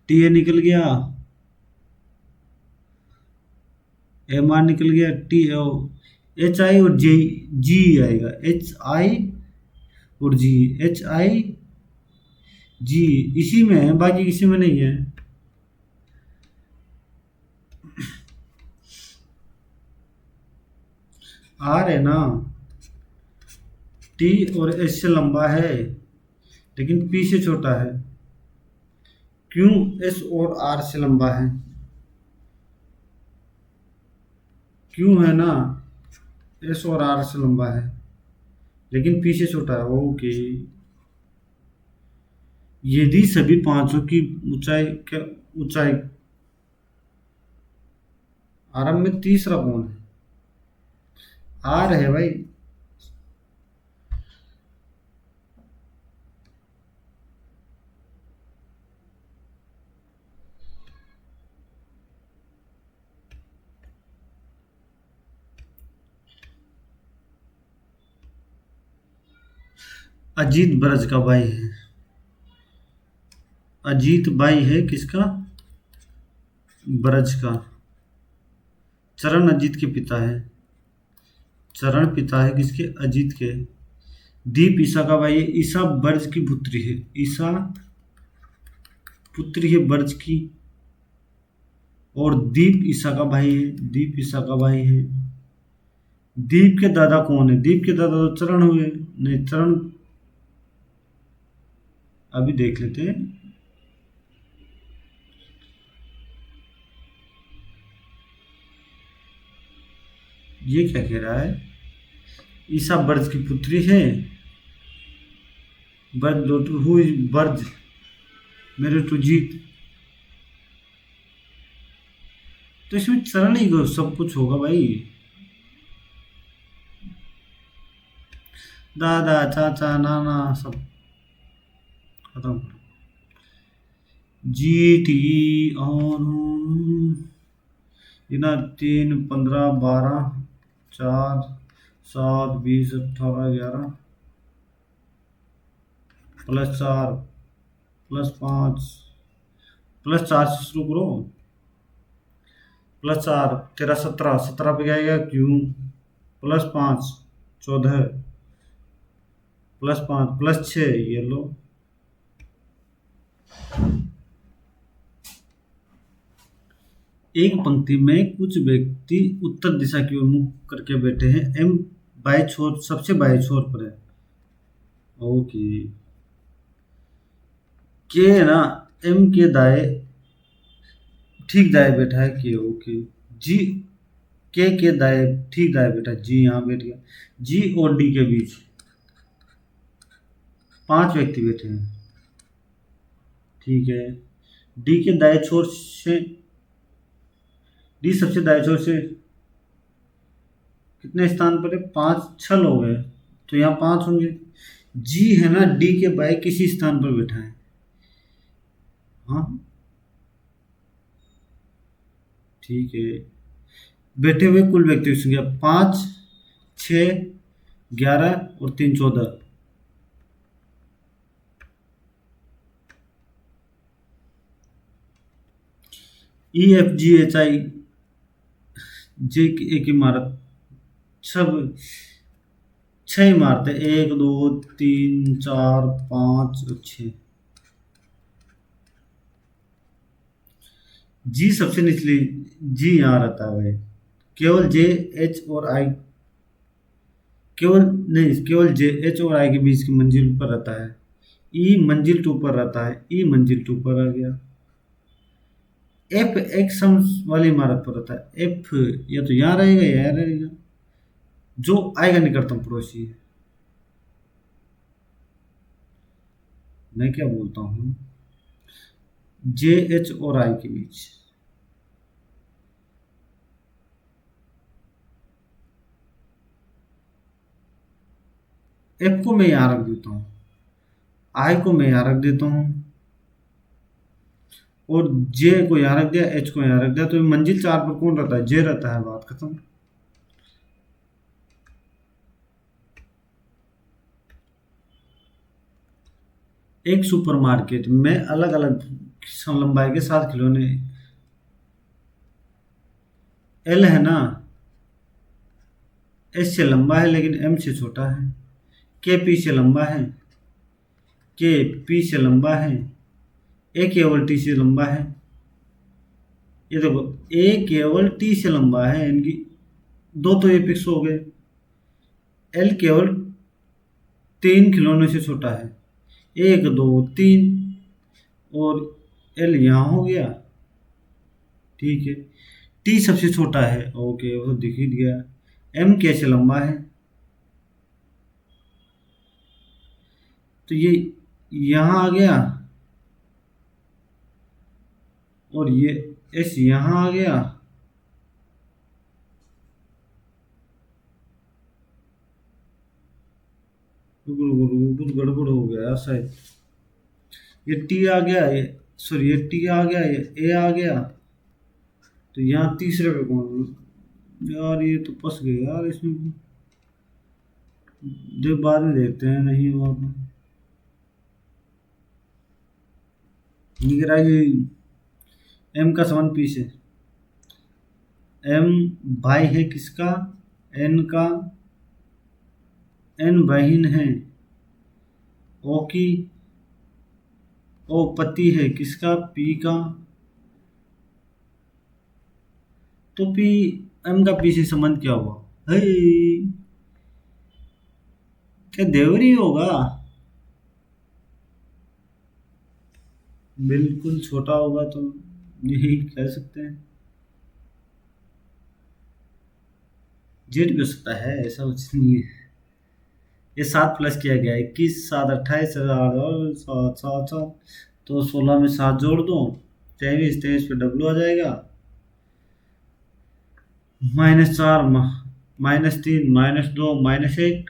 A: टी ए निकल गया, एम आर निकल गया, टी एच आई और जी, जी आएगा, एच आई और जी, एच आई जी इसी में है, बाकी किसी में नहीं है। आर है ना, टी और एच से लंबा है लेकिन पी से छोटा है। क्यू एस और आर से लंबा है। क्यू है ना, एस और आर से लंबा है लेकिन पी से छोटा है। ओके, यदि सभी पांचों की ऊंचाई क्या ऊंचाई आरंभ में तीसरा कौन है? आर है भाई। अजीत ब्रज का भाई है। अजीत भाई है किसका? ब्रज का। चरण अजीत के पिता है। चरण पिता है किसके? अजीत के। दीप ईसा का भाई है। ईसा ब्रज की पुत्री है। ईसा पुत्री है ब्रज की। और दीप ईसा का भाई है। दीप ईसा का भाई है। दीप के दादा कौन है? दीप के दादा तो चरण हुए। नहीं, चरण अभी देख लेते हैं। ये क्या कह रहा है? ईसा ब्रज की पुत्री है। Braj daughter who is Braj मेरे टू जीत। तो इसमें चरण ही सब कुछ होगा भाई। दादा चाचा नाना सब खत्म। जी टी और इना 3 15 12 4 7 20 18 11 +4 +5 +4 से शुरू करो। +4 तेरा 17 17 पे क्या आएगा? क्यू। +5 14 +5 +6 ये लो। एक पंक्ति में कुछ व्यक्ति उत्तर दिशा की ओर मुख करके बैठे हैं। एम बाएं छोर सबसे बाएं छोर पर है। ओके। के है ना? एम के दाएं ठीक दाएं बैठा है के। ओके। जी के दाएं ठीक दाएं बैठा है। जी यहाँ बैठ गया। जी और डी के बीच 5 व्यक्ति बैठे हैं। ठीक है। डी के दाएं छोर से डी सबसे दाएं छोर से कितने स्थान पर है? 5 6 लोग हैं। तो यहाँ 5 होंगे। जी है ना डी के बाएं किसी स्थान पर बैठा है। हाँ ठीक है। बैठे हुए कुल व्यक्तियों की संख्या 5 6 11 और 3 14। E F G H I जे की एक इमारत सब 6 इमारतें 1 2 3 4 5 और 6। जी सबसे निचली जी यहाँ रहता है भाई। केवल जे एच और आई केवल नहीं केवल जे एच और आई के बीच की मंजिल पर रहता है। ई मंजिल 2 पर रहता है। ई मंजिल 2 पर आ गया। एफ एक सम वाली इमारत पर रहता है। एफ या तो यहाँ रहेगा या यहाँ रहेगा। जो आएगा निकटतम पड़ोसी। मैं क्या बोलता हूँ? जे एच और आई के बीच। एफ को मैं यहाँ रख देता हूँ। आई को मैं यहाँ रख देता हूँ। और जे को यहाँ रख दिया। एच को यहाँ रख दिया। तो मंजिल 4 पर कौन रहता है? जे रहता है। बात खत्म। एक सुपरमार्केट में अलग अलग लंबाई के 7 खिलौने। एल है ना एस से लंबा है लेकिन एम से छोटा है। के पी से लंबा है। के पी से लंबा है। ए केवल टी से लंबा है। ये देखो ए केवल टी से लंबा है। इनकी दो तो ये फिक्स हो गए। एल केवल 3 खिलौनों से छोटा है। 1 2 3 और एल यहाँ हो गया। ठीक है। टी सबसे छोटा है। ओके वो दिख ही गया। एम कैसे लंबा है? तो ये यहाँ आ गया। और ये एस यहाँ आ गया। रुको रुको रुको, कुछ गड़बड़ हो गया यार शायद। ये टी आ गया, ये सॉरी ये टी आ गया, ये ए आ गया। तो यहाँ तीसरे पे कौन? यार ये तो फंस गए यार इसमें। जो बाद में देखते हैं, नहीं हुआ तो लिख रहा है कि एम का समान पी से। एम भाई है किसका? एन का। एन बहन है। ओ की। ओ पति है किसका? पी का। तो पी एम का पी से संबंध क्या हुआ? है क्या देवरी होगा? बिल्कुल छोटा होगा तो यही कह सकते हैं। जेठ भी हो सकता है, ऐसा कुछ नहीं है। ये 7 प्लस किया गया है, 21 7 28 और 7 7 7। तो 16 में 7 जोड़ दो, 23 23 पे डब्लू आ जाएगा। -4 -3 -2 -1।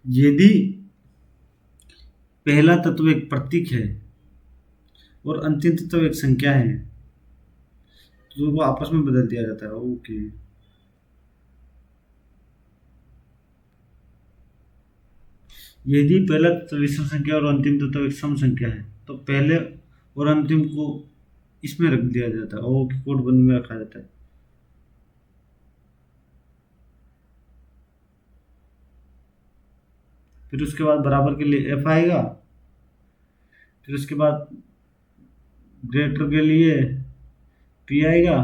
A: यदि पहला तत्व एक प्रतीक है और अंतिम तत्व एक संख्या है तो वो आपस में बदल दिया जाता है। ओके। यदि पहला तत्व विषम संख्या और अंतिम तत्व एक सम संख्या है तो पहले और अंतिम को इसमें रख दिया जाता है। ओके, कोड बंद में रखा जाता है। फिर उसके बाद बराबर के लिए एफ आएगा। फिर उसके बाद ग्रेटर के लिए पी आएगा।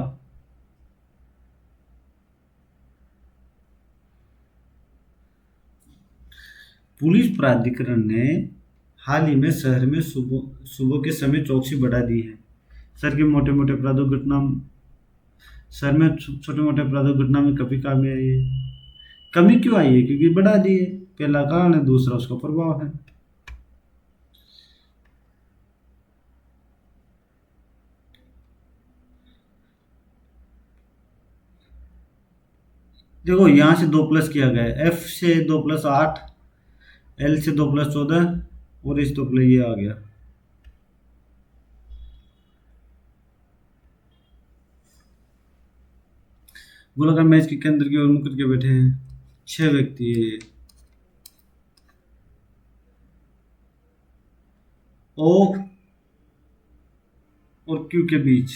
A: पुलिस प्राधिकरण ने हाल ही में शहर में सुबह सुबह के समय चौकसी बढ़ा दी है। शहर के मोटे मोटे अपराधों घटना शहर में छोटे मोटे अपराधों घटना में कभी कमी आई है। कमी क्यों आई है? क्योंकि बढ़ा दी है। पहला कारण है, दूसरा उसका प्रभाव है। देखो यहाँ से 2 प्लस किया गया है, एफ से 2 प्लस 8, एल से 2 प्लस 14 और इस 2 प्लस ये आ गया। गोलाकार मैच के केंद्र की ओर मुख करके बैठे हैं 6 व्यक्ति। ओ और क्यू के बीच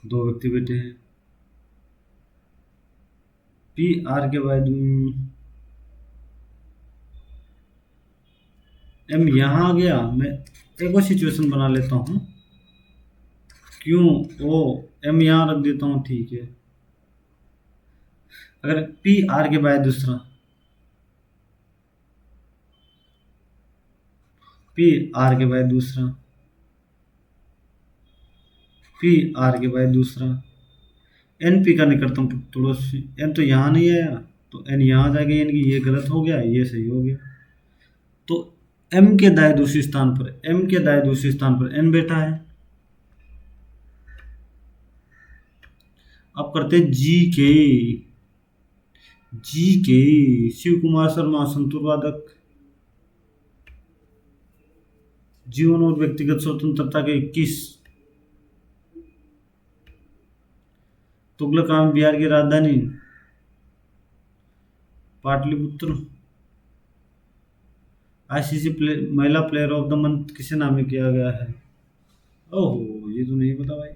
A: 2 व्यक्ति बैठे हैं। पी आर के बाद एम यहाँ आ गया। मैं एक और सिचुएशन बना लेता हूँ। क्यों ओ एम यहाँ रख देता हूँ, ठीक है। अगर पी आर के बाद दूसरा, पी आर के बाद दूसरा, पी आर के बाद दूसरा, एन पी का निकटतम पड़ोसी। एन तो यहाँ नहीं आया तो एन यहाँ आ जाएगा, यानी कि ये गलत हो गया, ये सही हो गया। तो एम के दाएं दूसरे स्थान पर, एम के दाएं दूसरे स्थान पर एन बैठा है। अब करते जी के शिव कुमार शर्मा, संतूर वादक, जीवन और व्यक्तिगत स्वतंत्रता के 21। तुगलक आम बिहार की राजधानी पाटलिपुत्र। आईसीसी महिला प्लेयर ऑफ द मंथ किसे नामित किया गया है? ओहो, ये तो नहीं पता भाई।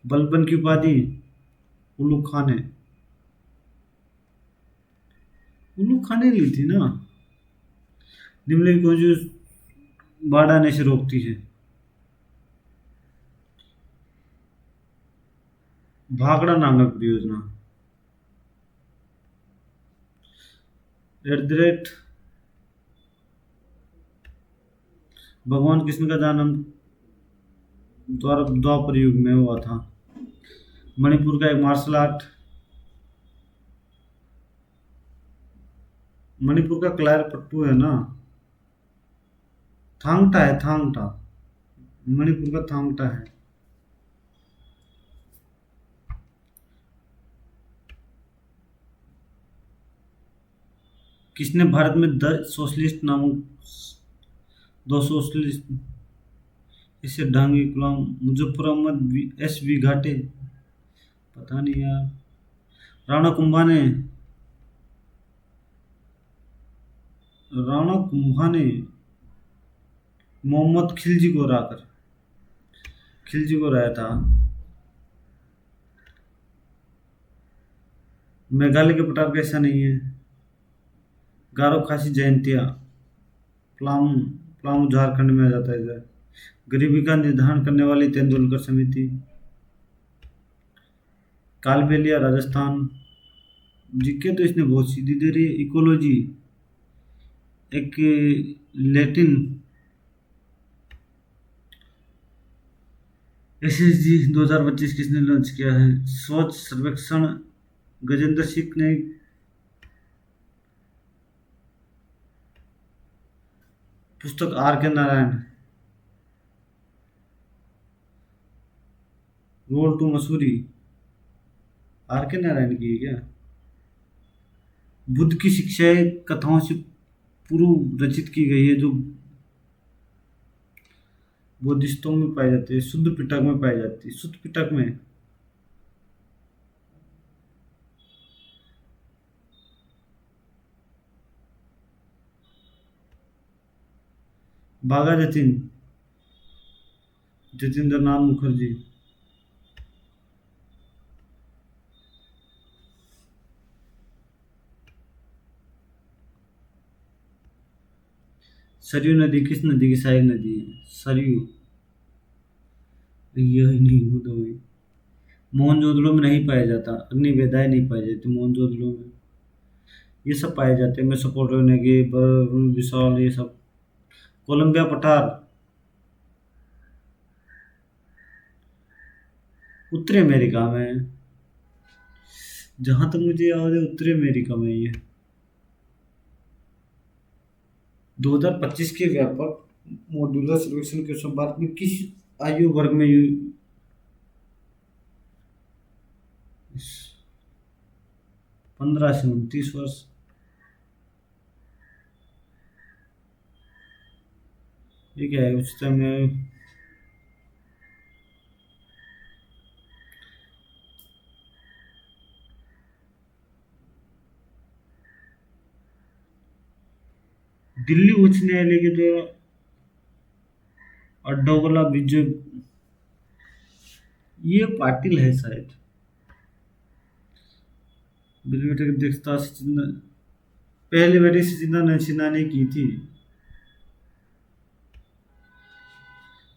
A: बलबन की उपाधि उल्लू खान है। उल्लू खान ने ली थी ना। निम्नलिखित को जो बाढ़ आने से रोकती है? भाखड़ा नामक परियोजना। @ भगवान कृष्ण का जन्म द्वापर युग में हुआ था। मणिपुर का एक मार्शल आर्ट। मणिपुर का क्लायर पट्टू है ना। थांगटा है, थांगटा। मणिपुर का थांगटा है। किसने भारत में द सोशलिस्ट नामक दो सोशलिस्ट, इसे डांगी गुलाम मुजफ्फर अहमद एस वी घाटे, पता नहीं यार। राणा कुंभा ने, राणा कुंभा ने मोहम्मद खिलजी को हराया था। मेघालय के पठार का ऐसा नहीं है। गारो खासी जयंतिया, प्लामू, प्लामू झारखंड में आ जाता है इधर। गरीबी का निर्धारण करने वाली तेंदुलकर समिति, कालबेलिया राजस्थान। जीके तो इसने बहुत सीधी दे रही है। इकोलॉजी, एक लैटिन। एसएसजी 2025 किसने लॉन्च किया है? स्वच्छ सर्वेक्षण गजेंद्र सिंह ने। पुस्तक आर के नारायण, रोल टू मसूरी, आर के नारायण की है क्या? बुद्ध की शिक्षाएं कथाओं से पूर्व रचित की गई है, जो बोधिसत्वों में पाई जाती है, शुद्ध पिटक में पाई जाती है। शुद्ध पिटक में। बागा जतीन, जतेंद्र नाथ मुखर्जी। सरयू नदी किस नदी की सहायक नदी है? सरयू। यह नहीं हो तो भाई। मोहनजोदड़ो में नहीं पाया जाता, अग्नि वेदाएं नहीं पाई जाती मोहनजोदड़ो में। ये सब पाए जाते हैं मेसोपोटामिया, विशाल, ये सब। कोलंबिया पठार उत्तरी अमेरिका में। जहां तक मुझे याद है उत्तरी अमेरिका में ही है। 2025 के व्यापक मॉड्यूलर सर्वेक्षण के अनुसार भारत में किस आयु वर्ग में 15 से 29 वर्ष। ये क्या है उच्चतम में? दिल्ली उच्च न्यायालय के जो अड्डोगला विजय, ये पाटिल है शायद। बेटे की अध्यक्षता से पहली बेटी से सिन्हा ने की थी।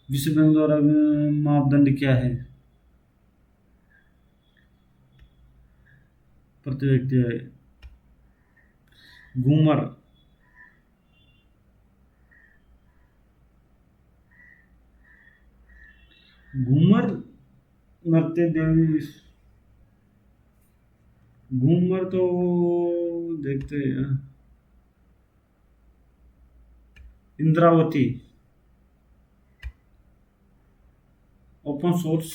A: विश्व बैंक द्वारा मापदंड क्या है? प्रति व्यक्ति है। घूमर, घूमर नृत्य देवी। घूमर तो देखते हैं। इंद्रावती, ओपन सोर्स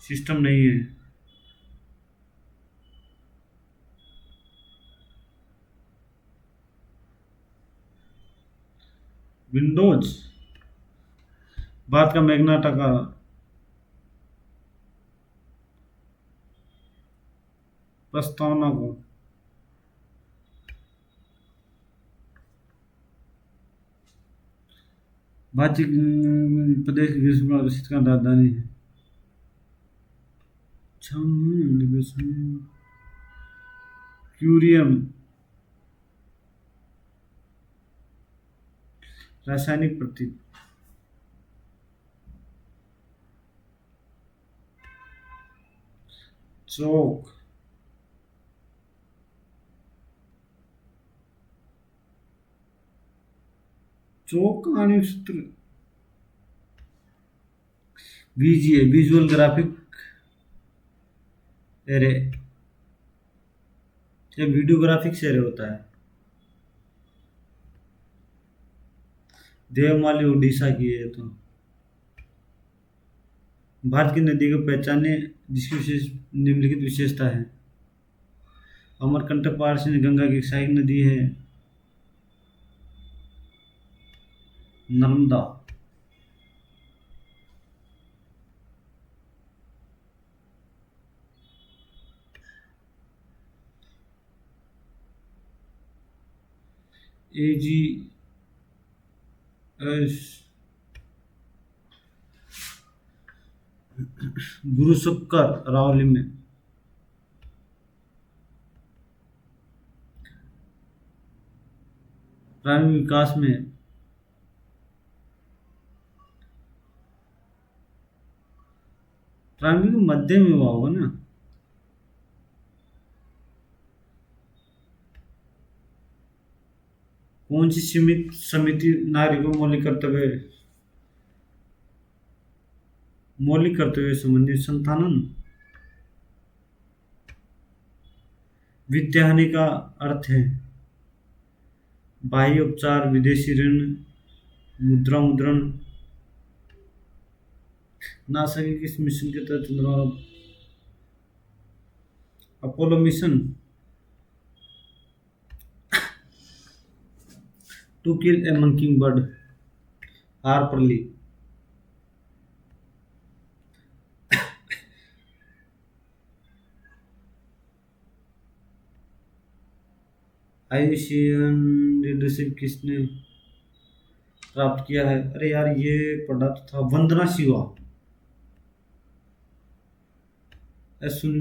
A: सिस्टम नहीं है। विंडोज, भारत का मैग्ना टाका। प्रस्तावना को भारतीय प्रदेश की ग्रीष्म घोषित का राजधानी है। क्यूरियम, रासायनिक प्रतीक। चौक, चौक कहानी सूत्र। वीजीए, विजुअल ग्राफिक एरे, या वीडियो ग्राफिक्स एरे होता है। देवमाली उड़ीसा की है तो। भारत की नदी को पहचाने जिसकी विशेष निम्नलिखित विशेषता है। अमरकंटक पहाड़ से गंगा की सहायक नदी है नर्मदा। एजी एस गुरु शक्कर रावली में। प्रारंभिक विकास में प्रारंभिक मध्य में हुआ होगा ना। कौन सी सीमित समिति नागरिकों मौलिक कर्तव्य संबंधी संतानन। वित्त हानि का अर्थ है बाह्य उपचार, विदेशी ऋण, मुद्रा मुद्रण। नासा के किस मिशन के तहत चंद्रमा Apollo mission to kill a mockingbird Harper Lee. Ayushman leadership किसने प्राप्त किया है? अरे यार ये पढ़ा तो था, वंदना शिवा। असुन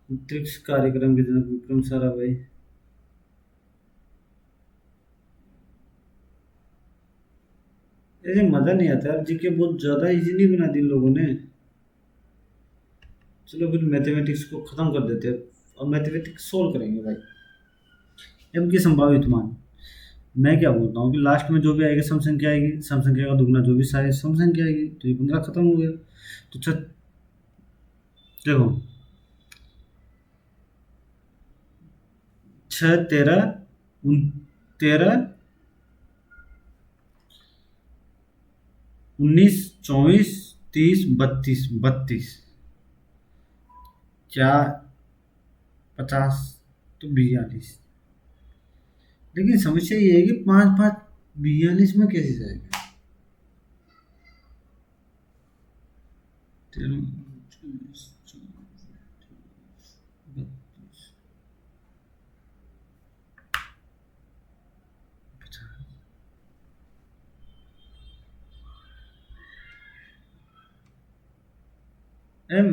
A: अंतरिक्ष कार्यक्रम के जनक विक्रम साराभाई। ऐसे मजा नहीं आता यार, जीके बहुत ज्यादा इजी नहीं बना दी इन लोगों ने। चलो फिर मैथमेटिक्स को खत्म कर देते हैं और मैथमेटिक्स सोल्व करेंगे भाई। एम की संभावित मान। मैं क्या बोलता हूँ कि लास्ट में जो भी आएगा सम संख्या आएगी, सम संख्या का दुगना जो भी सारे सम संख्या आएगी, तो ये 15 खत्म हो गया। तो देखो 6 13 13 19 24 30 32 32 4 50 तो 42। लेकिन समस्या ये है कि 5 5 42 में कैसे जाएगा? 13 24 32 एम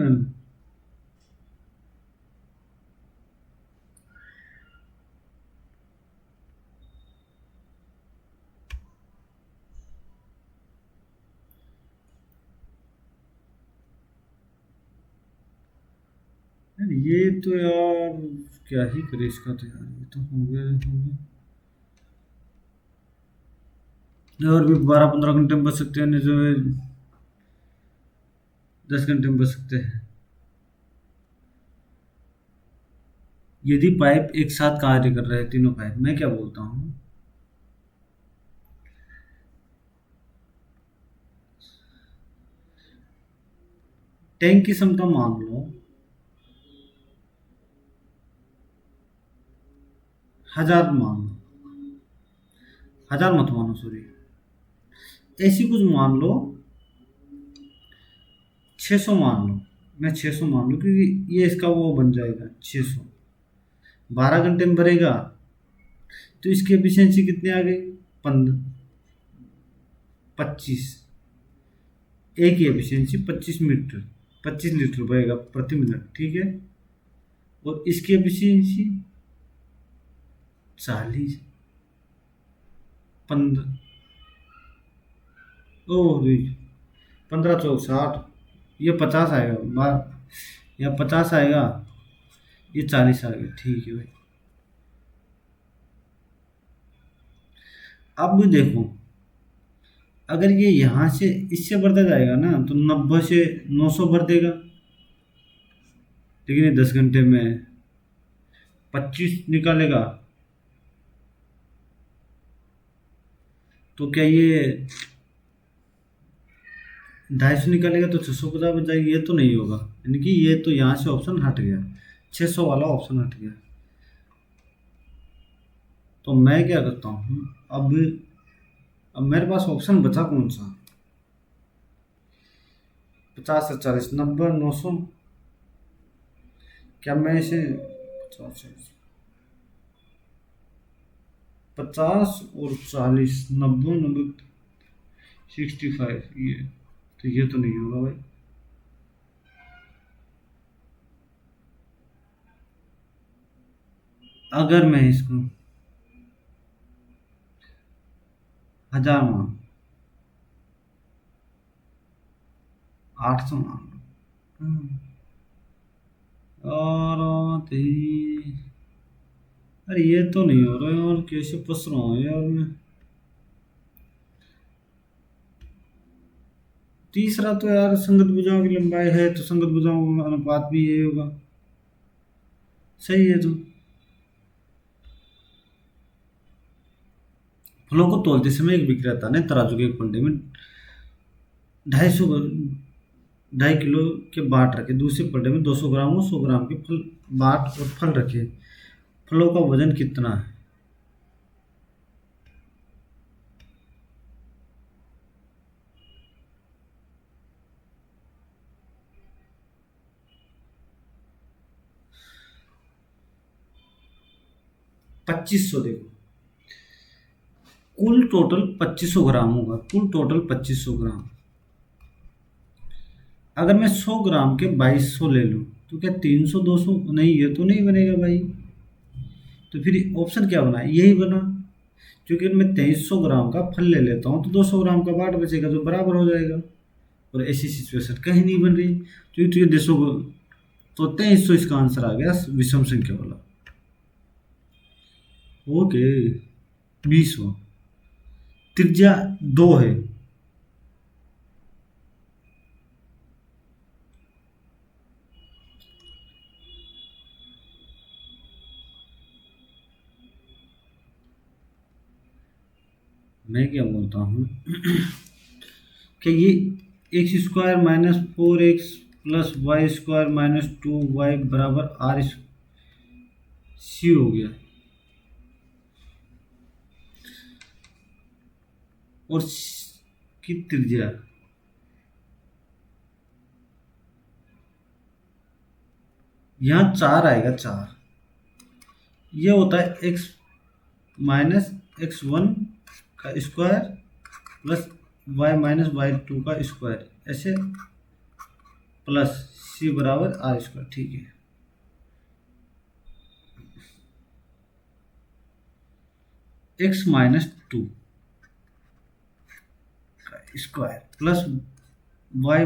A: ये तो यार क्या ही करे इसका, तो यार ये तो हो गया। और भी 12 15 घंटे में बच सकते हैं, नहीं जो है 10 घंटे में बच सकते हैं। यदि पाइप एक साथ कार्य कर रहे हैं, तीनों पाइप, मैं क्या बोलता हूँ, टैंक की क्षमता मान लो 1000 मान लो, 1000 मत मानो सॉरी, ऐसी कुछ मान लो 600 मान लो। मैं 600 मान लूँ क्योंकि ये इसका वो बन जाएगा 600। 12 घंटे में भरेगा तो इसकी एफिशिएंसी कितनी आ गई? 15 25। एक की एफिशिएंसी 25 लीटर बहेगा प्रति मिनट, ठीक है। और इसकी एफिशिएंसी 40 15 ओ 15 चौक 60, ये 50 आएगा बार, या 50 आएगा, ये 40 आ गया, ठीक है भाई। अब भी देखो, अगर ये यहाँ से इससे बढ़ता जाएगा ना तो 90 से 900 भर देगा, लेकिन ये 10 घंटे में 25 निकालेगा। तो क्या ये 250 निकालेगा तो 650 बच जाएगी, ये तो नहीं होगा। यानी कि ये तो यहाँ से ऑप्शन हट गया, 600 वाला ऑप्शन हट गया। तो मैं क्या करता हूँ अब मेरे पास ऑप्शन बचा कौन सा? 50 से 40, 90, 900। क्या मैं इसे 50 और 40, 90, 90, 65, ये तो नहीं होगा भाई। अगर मैं इसको 1000 मान, 800 मान लो। और अरे ये तो नहीं हो रहा है, और कैसे फंस रहा हूँ यार मैं। तीसरा तो यार संगत भुजाओं की लंबाई है तो संगत भुजाओं का अनुपात भी ये होगा। सही है। तो फलों को तौलते समय एक विक्रेता ने तराजू के एक पंडे में 250 के बाट रखे, दूसरे पल्ले में 200 ग्राम और 100 ग्राम के फल बाट और फल रखे। फलों का वजन कितना है? पच्चीस सौ। देखो, कुल टोटल 2500 ग्राम होगा, कुल टोटल 2500 ग्राम। अगर मैं 100 ग्राम के 2200 ले लूँ तो क्या 300 200 नहीं, ये तो नहीं बनेगा भाई। तो फिर ऑप्शन क्या बना? यही बना, क्योंकि मैं 2300 ग्राम का फल ले लेता हूँ तो 200 ग्राम का बाट बचेगा जो बराबर हो जाएगा। और ऐसी सिचुएशन कहीं नहीं बन रही, क्योंकि ये देशों को तो 2300 इसका आंसर आ गया, विषम संख्या वाला। ओके। 20वां, त्रिज्या 2 है। मैं क्या बोलता हूँ कि ये x² - 4x + y² - 2y बराबर RC हो गया। और की त्रिज्या यहाँ 4 आएगा, 4। ये होता है x - x1 का स्क्वायर प्लस y - y2 का स्क्वायर, ऐसे प्लस c बराबर r²। ठीक है। x - 2 का स्क्वायर प्लस y -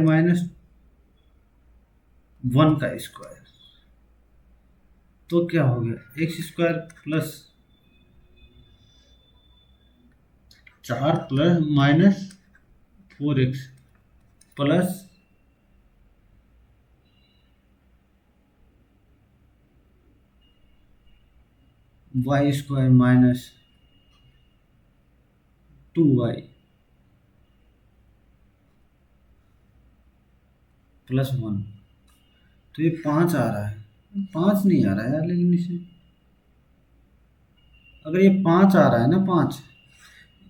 A: 1 का स्क्वायर, तो क्या हो गया? x² plus 4 plus -4x plus y² - 2y plus 1। तो ये 5 आ रहा है, 5 नहीं आ रहा है यार, लेकिन इसे अगर ये 5 आ रहा है ना, 5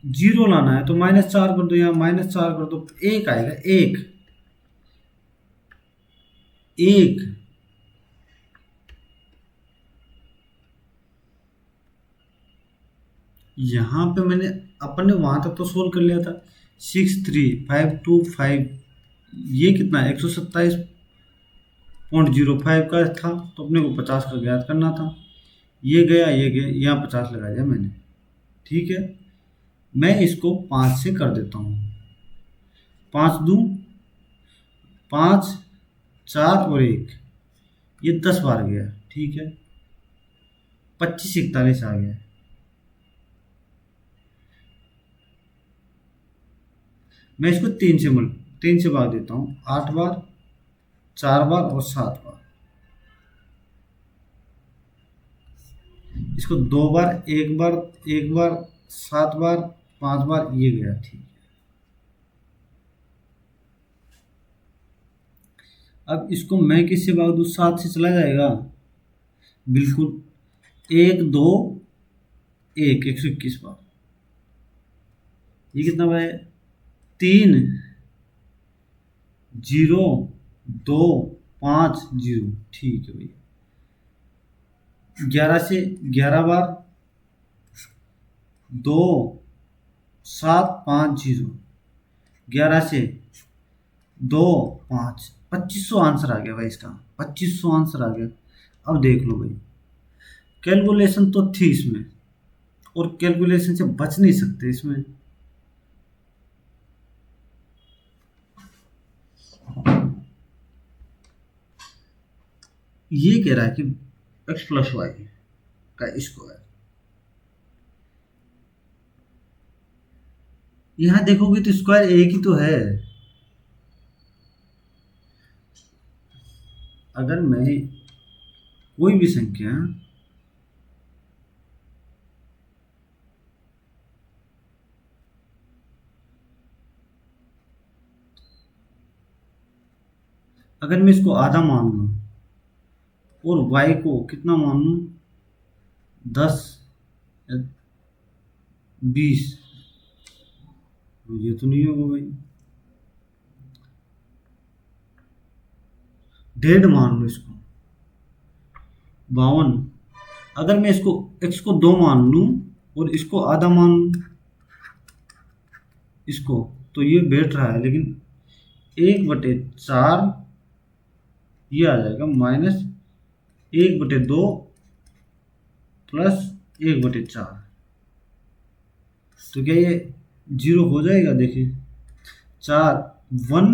A: जीरो लाना है तो -4 कर दो, यहाँ -4 कर दो, 1 आएगा। एक एक यहाँ पे मैंने अपन ने वहां तक तो सोल्व कर लिया था। 63525, ये कितना है? 127.05 का था, तो अपने को 50 का ज्ञात करना था। ये गया, ये गया, यहाँ 50 लगा दिया मैंने। ठीक है। मैं इसको 5 से कर देता हूँ। 5 दूँ 5, 4 और 1, ये 10 बार गया। ठीक है। 2541 आ गया। मैं इसको 3 से भाग देता हूँ, 8 बार, 4 बार और 7 बार। इसको 2 बार, 1 बार, 1 बार, 7 बार 5 बार ये गया, ठीक है। अब इसको मैं किससे भाग दूँ, 7 से चला जाएगा, बिल्कुल। 1 2 1, 121 बार। ये कितना बार है, 3 0 2 5 0, ठीक है भैया। 11 से 11 बार, 2 7 5 0, 11 से 2 5, 2500 आंसर आ गया भाई इसका, 2500 आंसर आ गया। अब देख लो भाई, कैलकुलेशन तो थी इसमें, और कैलकुलेशन से बच नहीं सकते इसमें। ये कह रहा है कि x प्लस वाई का स्क्वायर, यहां देखोगे तो स्क्वायर एक ही तो है। अगर मैं कोई भी संख्या अगर मैं इसको आधा मान लूं और y को कितना मान लूं, 10 या 20, ये तो नहीं होगा भाई। 1.5 मान लो इसको, 52। अगर मैं इसको x को 2 मान लूं और इसको आधा मान लूं इसको, तो ये बैठ रहा है, लेकिन 1/4 ये आ जाएगा, माइनस 1/2 प्लस 1/4, तो क्या ये 0 हो जाएगा, देखिए। 4 1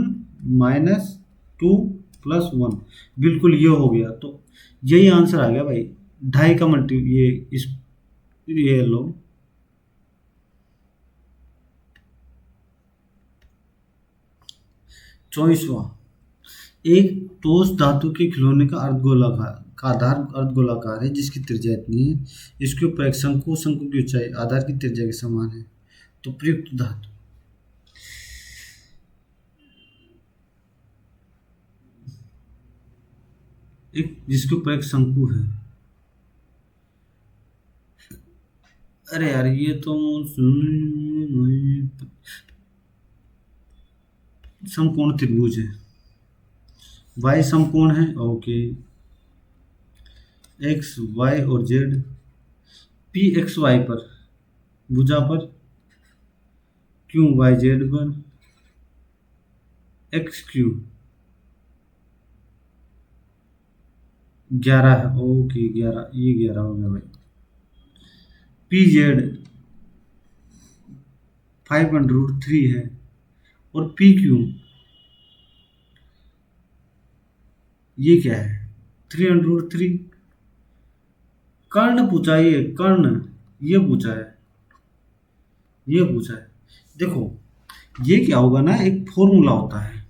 A: माइनस 2 प्लस 1, बिल्कुल ये हो गया, तो यही आंसर आ गया भाई। 2.5 का मल्टी ये लो। चौबीसवां, एक ठोस धातु के खिलौने का अर्धगोलाकार का आधार अर्धगोलाकार है जिसकी त्रिज्या इतनी है, इसके ऊपर एक शंकु, शंकु की ऊंचाई आधार की त्रिज्या के समान है, तो प्रयुक्त धातु, एक जिसके ऊपर एक शंकु है। अरे यार ये तो समकोण त्रिभुज है, वाई समकोण है, ओके। एक्स वाई और जेड, पी एक्स वाई पर भुजा पर, क्यू वाई जेड पर, एक्स क्यू 11 है, ओके 11, ये 11 हो गया भाई। पी जेड 5√3 है, और पी क्यू ये क्या है, 3√3। कर्ण पूछा, ये कर्ण, ये पूछा है, ये पूछा है। देखो ये क्या होगा ना, एक फॉर्मूला होता है,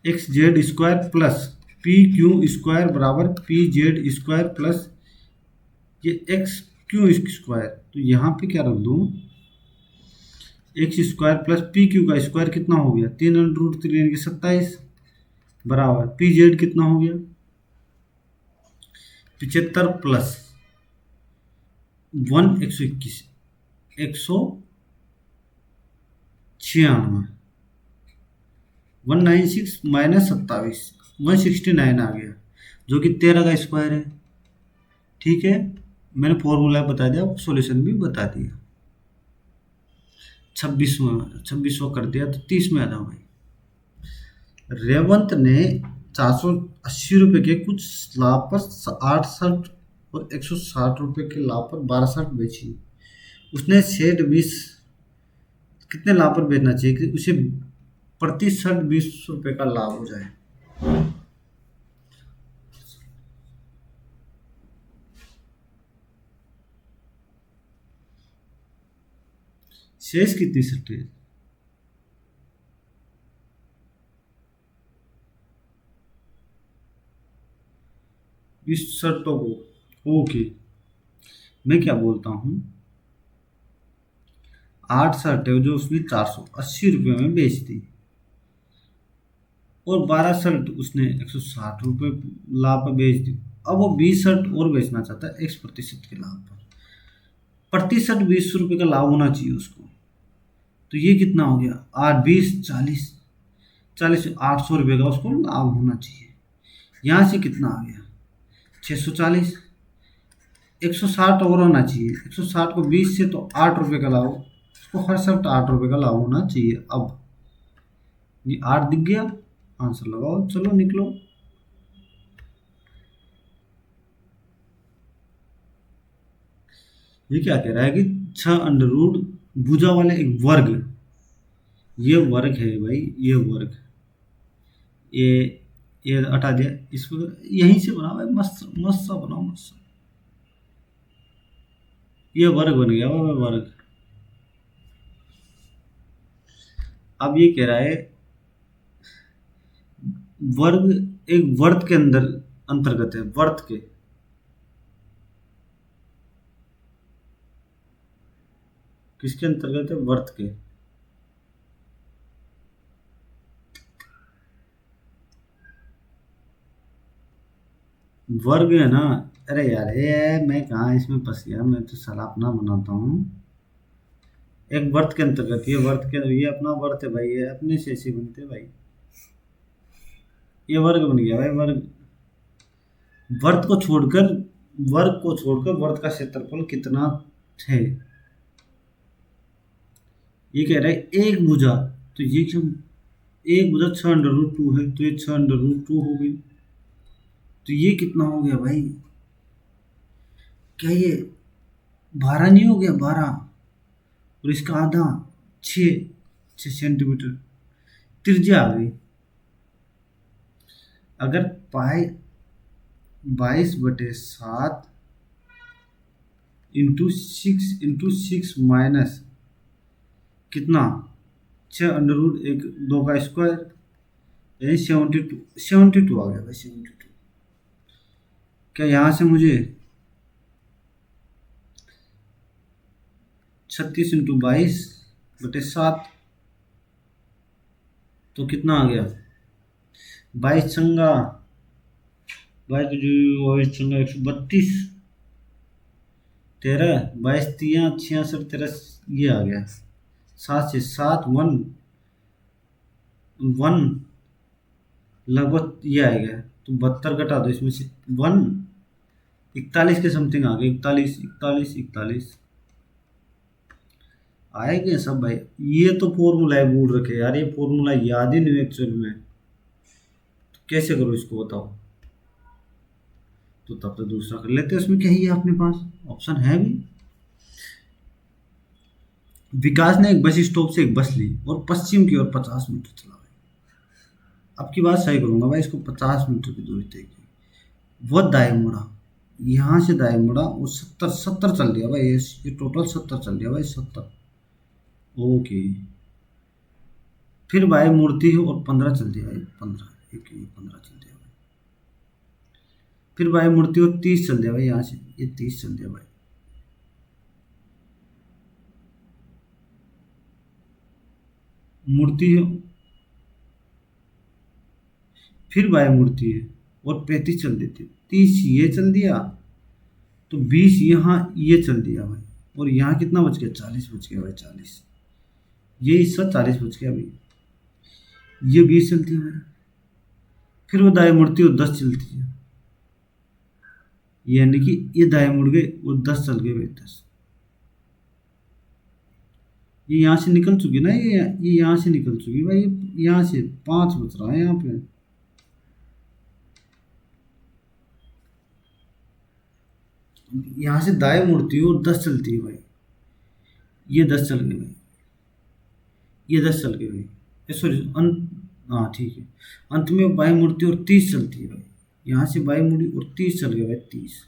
A: x Z square plus P Q square बराबर पी जेड स्क्वायर प्लस ये एक्स क्यू स्क्वायर। तो यहाँ पे क्या रख दूँ, x square plus P Q का स्क्वायर कितना हो गया, 3√3 यानी कि 27 बराबर पी जेड कितना हो गया, 75 प्लस 1 121, 196, 196 माइनस 27, 169 आ गया, जो कि 13 का स्क्वायर है। ठीक है, मैंने फॉर्मूला बता दिया, सॉल्यूशन भी बता दिया। 26वां कर दिया, तो 30 में आ जाओ भाई। रेवंत ने 480 रुपये के कुछ लाभ पर 68 और 160 रुपये के लाभ पर 62 बेची। उसने सेठ 20 कितने लाभ पर बेचना चाहिए कि उसे प्रति शर्ट 20 रुपये का लाभ हो जाए। शेष कितनी शर्टें, 20 शर्तों को, ओके। मैं क्या बोलता हूँ, 8 शर्ट है जो उसने 480 रुपये में बेच दी, और 12 शर्ट उसने 160 रुपये लाभ पर बेच दी। अब वो 20 शर्ट और बेचना चाहता है X% के लाभ पर। प्रति शर्ट 20 रुपये का लाभ होना चाहिए उसको। तो ये कितना हो गया, 8 20 40 800 रुपये का उसको लाभ होना चाहिए। यहाँ से कितना आ गया, 640। 160 और होना चाहिए, 160 को 20 से तो 8 रुपये का लाभ, उसको हर शर्ट 8 रुपये का लाभ होना चाहिए। अब ये 8 दिख गया, आंसर लगाओ, चलो निकलो। ये क्या कह रहा है कि 6 अंडर रूट भुजा वाले एक वर्ग, ये वर्ग है भाई, ये वर्ग, ये ये हटा दिया इसको, यहीं से बनाओ भाई, मस्त मस्त सा बनाओ, मस्त सा। ये वर्ग बन गया भाई, वर्ग। अब ये कह रहा है वर्ग एक वर्त के अंदर अंतर्गत है, वर्त के। किसके अंतर्गत है, वर्त के। वर्ग है ना। अरे यार ये मैं कहाँ इसमें फंस गया, मैं तो साला अपना बनाता हूँ। एक वर्त के अंतर्गत, ये वर्त के, ये अपना वर्त है भाई, ये अपने से ऐसे बनते हैं भाई। ये वर्ग बन गया भाई, वर्ग। वर्त को छोड़कर, वर्ग को छोड़कर वर्त का क्षेत्रफल कितना है, ये कह रहा है एक भुजा। तो ये क्यों, एक भुजा 6 अंडर रूट 2 है, तो ये 6 अंडर रूट 2 हो गई। तो ये कितना हो गया भाई, क्या ये 12 नहीं हो गया, 12, और इसका आधा 6 6 सेंटीमीटर त्रिज्या आ गई। अगर पाई 22/7 इंटू 6 माइनस कितना, 6 अंडर रूट 1 2 का स्क्वायर, यानी 72 आ गया भाई, 72। क्या यहाँ से मुझे 36 इंटू 22/7, तो कितना आ गया, 22 छंगा 132 13 22 3 66 13, ये आ गया 7 से 7 1 1 लगभग ये आएगा। तो 72 घटा दो इसमें से 1, 41 के समथिंग आ गए, 41 41 41 आएंगे सब भाई। ये तो फॉर्मूला है, बोल रखे यार, ये फॉर्मूला याद ही नहीं एक्चुअल में, तो कैसे करो इसको बताओ। तो तब तो दूसरा कर लेते हैं, उसमें क्या ही है अपने पास, ऑप्शन है भी। विकास ने एक बस स्टॉप से एक बस ली और पश्चिम की ओर 50 मीटर चला गया। अब की बात सही करूंगा भाई, इसको 50 मीटर की दूरी तय की, वह दाएं मुड़ा, यहाँ से दाएं मुड़ा और 70 चल दिया भाई, ये टोटल 70 चल दिया भाई, 70। ओके, फिर बाएं मुड़ती है और 15 चल दिया भाई, 15 एक ये 15 चल दिया भाई। फिर बाएं मुड़ती है और 30 चल दिया भाई, यहाँ से ये 30 चल दिया भाई। मुड़ती है, फिर बाएं मुड़ती है और 35 चल देती है, 30 ये चल दिया, तो 20 यहाँ ये चल दिया भाई, और यहाँ कितना बच गया, 40 बच गया भाई, 40। ये हिस्सा 40 बच गया भाई, ये 20 चलती है भाई। फिर वो दाएं मुड़ती है और 10 चलती है, यानी कि ये दाएं मुड़ गए और 10 चल गए भाई, 10। ये यहाँ से निकल चुकी ना, ये यहाँ से निकल चुकी भाई, यहाँ से 5 बच रहा है यहाँ पे। यहाँ से दाएं मुड़ती है और 10 चलती है भाई, ये 10 चल गए भाई, ये 10 चल गए भाई, सॉरी अंत, हाँ ठीक है। अंत में बाएं मुड़ती है और 30 चलती है भाई, यहाँ से बाएं मुड़ी और 30 चल गए भाई, 30।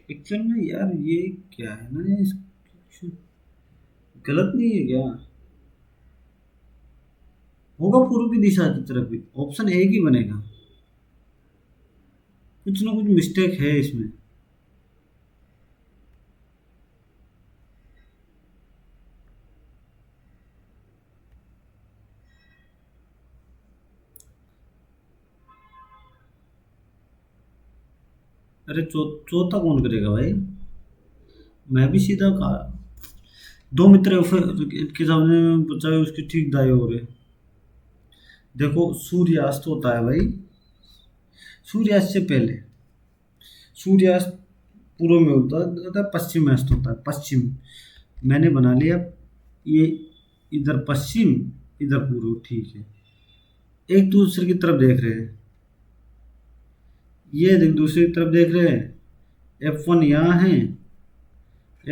A: एक्चुअल में यार ये क्या है ना, ये गलत नहीं है क्या, होगा पूर्व की दिशा की तरफ भी, ऑप्शन ए ही बनेगा। कुछ ना कुछ मिस्टेक है इसमें। अरे चौथा कौन करेगा भाई? मैं भी सीधा कहा। दो मित्र के सामने बचाए उसके ठीक दाएं हो रहे। देखो सूर्यास्त होता है भाई, सूर्यास्त से पहले। सूर्यास्त पूर्व में होता है, पश्चिम अस्त होता है, पश्चिम। मैंने बना लिया ये, इधर पश्चिम, इधर पूर्व, ठीक है। एक दूसरे की तरफ देख रहे हैं, ये दूसरे की तरफ देख रहे हैं। F1 यहाँ है,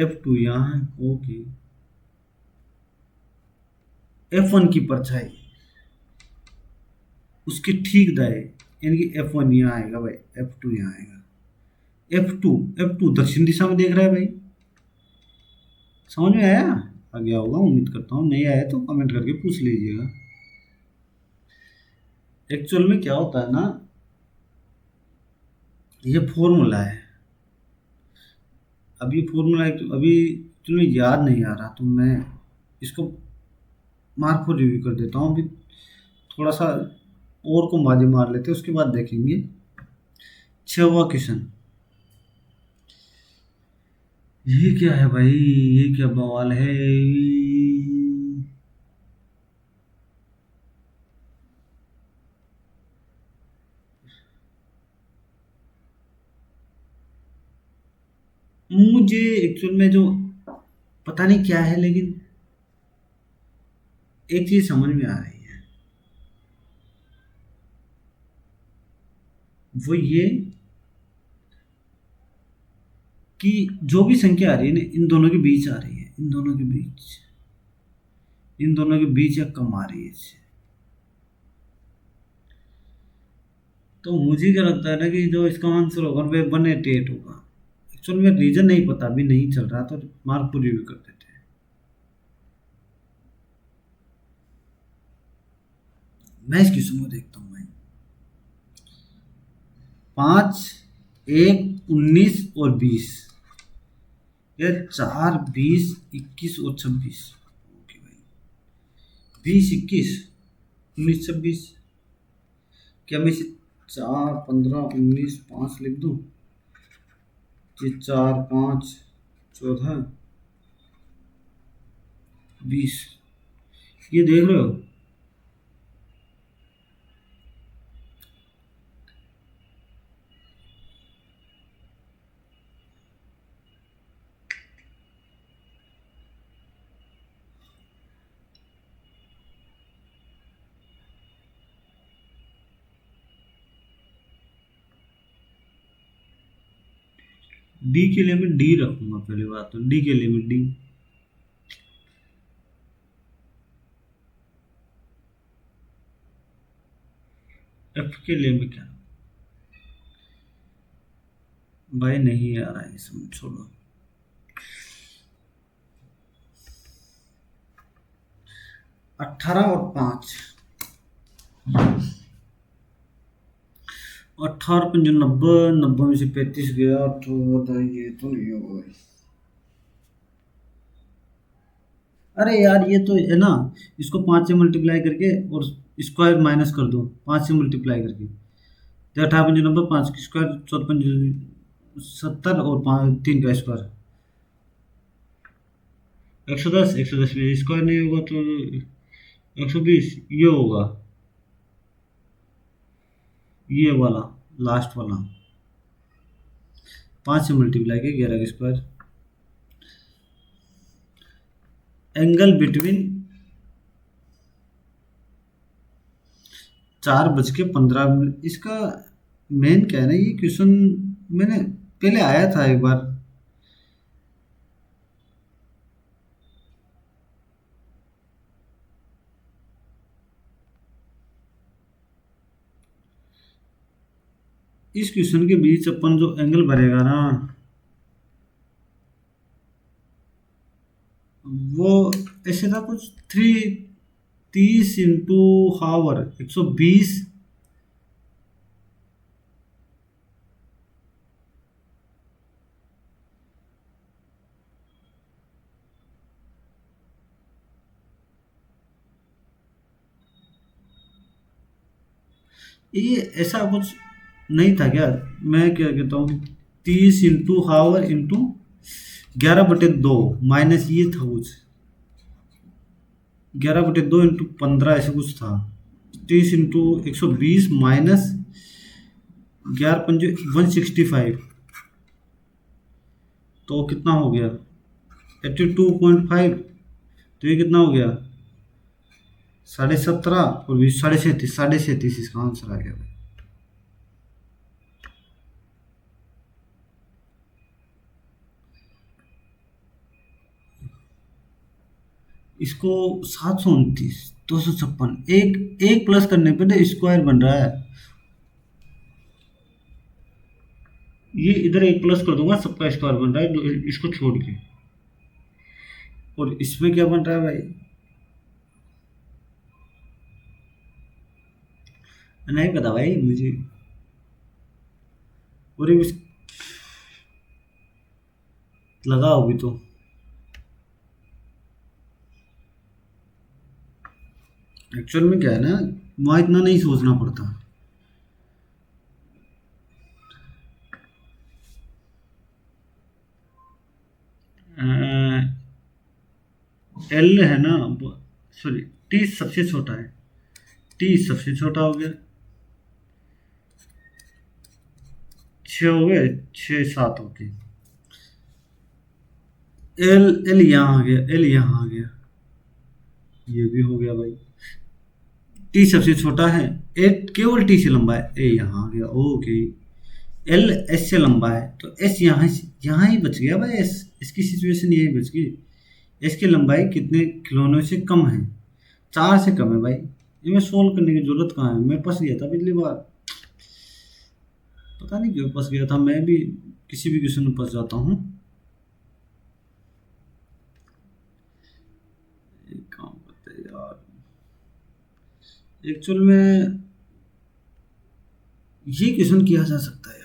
A: F2 यहाँ है, ओके। F1 की परछाई उसके ठीक दाएं, यानी कि F1 यहाँ आएगा भाई, F2 यहाँ आएगा। F2 दक्षिण दिशा में देख रहा है भाई। समझ में आया? आ गया होगा, उम्मीद करता हूँ। नहीं आया तो कमेंट करके पूछ लीजिएगा। एक्चुअल में क्या होता है ना, ये फॉर्मूला है। अभी फॉर्मूला अभी तुम्हें याद नहीं आ रहा, तो मैं इसको मार्क को रिव्यू कर देता हूँ अभी। थोड़ा सा और को बाजी मार लेते हैं, उसके बाद देखेंगे। 6वां क्वेश्चन, ये क्या है भाई, ये क्या बवाल है? मुझे एक्चुअल में जो पता नहीं क्या है, लेकिन एक चीज समझ में आ रही है, वो ये कि जो भी संख्या आ रही है ना, इन दोनों के बीच आ रही है, इन दोनों के बीच, इन दोनों के बीच या कम आ रही है इससे। तो मुझे क्या लगता है ना कि जो इसका आंसर होगा वह 188 होगा। एक्चुअल में रीजन नहीं पता, अभी नहीं चल रहा, तो मार्क को रिव्यू कर देते हैं। मैं इस क्वेश्चन को देखता हूँ भाई। 5, 1, 19 और 20, या 4, 20, 21 और 26। ओके भाई, 20, 21, 19, 26। क्या मैं इसे 4, 15, 19, 5 लिख दूं? ये 4, 5, 14, 20, ये देख रहे हो? डी के लिए मैं डी रखूंगा, पहली बात तो डी के लिए मैं डी। एफ के लिए मैं क्या? भाई नहीं आ रहा है, समझ, छोड़ो। 18 और 5, 18 पंजे 90, 90 में से 35 गया, तो बताइए, तो नहीं होगा भाई। अरे यार, ये तो है ना, इसको 5 से मल्टीप्लाई करके और स्क्वायर माइनस कर दो, 5 से मल्टीप्लाई करके। तो 18 पंजे 90, 5 की स्क्वायर, 14 पंजे 70 और 3 का स्क्वायर 110। 110 में स्क्वायर नहीं होगा तो 120 ये होगा, ये वाला लास्ट वाला। 5 से मल्टीप्लाई के 11 का स्क्वायर। Angle between 4:15। इसका मेन क्या है ना, ये क्वेश्चन मैंने पहले आया था एक बार। इस क्वेश्चन के बीच अपन जो एंगल भरेगा ना, वो ऐसे था कुछ 30 इंटू हावर 120, ये ऐसा कुछ नहीं था क्या? मैं क्या कहता हूँ कि 30 इंटू हावर इंटू 11/2 माइनस ये था कुछ, 11/2 इंटू 15 ऐसे कुछ था। 30 इंटू 120 माइनस 11 पंजे 165, तो कितना हो गया? 82.5। तो ये कितना हो गया? 17.5 और 20 37.5, 37.5 इसका आंसर आ गया भाई। इसको 729, 256, एक एक प्लस करने पे ना स्क्वायर बन रहा है। ये इधर एक प्लस कर दूंगा, सबका स्क्वायर बन रहा है इसको छोड़ के। और इसमें क्या बन रहा है भाई? नहीं पता भाई मुझे। और ये लगाओ अभी तो। एक्चुअल में क्या है ना, वहाँ इतना नहीं सोचना पड़ता। एल है ना, सॉरी, टी सबसे छोटा है। टी सबसे छोटा हो गया, 6 हो गए, 6 7 हो गए। एल एल यहाँ आ गया, एल यहाँ आ गया, ये भी हो गया भाई। टी सबसे छोटा है, ए केवल टी से लंबा है, ए यहाँ आ गया, ओके। एल एस से लंबा है तो एस यहाँ ही बच गया भाई। एस इसकी सिचुएशन यही बच गई। एस की लंबाई कितने खिलौनों से कम है? 4 से कम है भाई। ये मैं सोल्व करने की जरूरत कहाँ है? मैं फंस गया था पिछली बार, पता नहीं क्यों फंस गया था। मैं भी किसी भी क्वेश्चन में फंस जाता हूँ। एक काम करते हैं यार, एक्चुअल में ये क्वेश्चन किया जा सकता है यार।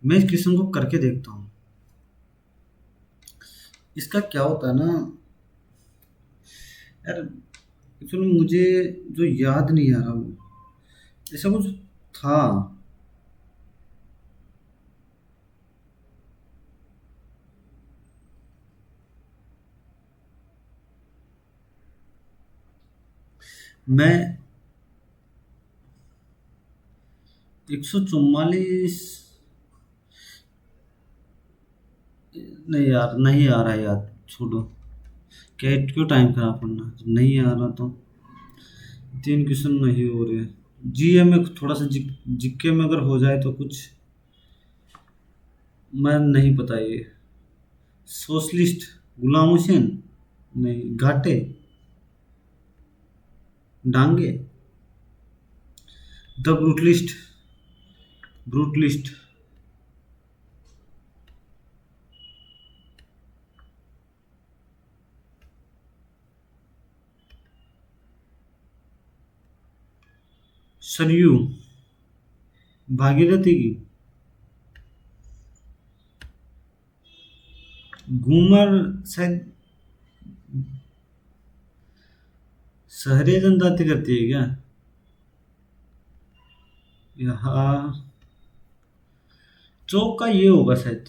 A: मैं इस क्वेश्चन को करके देखता हूँ। इसका क्या होता है ना यार, एक्चुअली मुझे जो याद नहीं आ रहा वो ऐसा कुछ था। मैं 144, नहीं यार नहीं आ रहा है यार, छोड़ो। क्या क्यों टाइम खराब करना, जब नहीं आ रहा तो। 3 क्वेश्चन नहीं हो रहे। जीए में थोड़ा सा जीके में अगर हो जाए तो कुछ, मैं नहीं पता ये। सोशलिस्ट गुलाम हुसैन, नहीं घाटे, Dange, the brutalist, brutalist. Saryu, Bhagirathi की, घूमर, शायद शहरी जनजाति करती है क्या? यहाँ चौक का ये होगा शायद।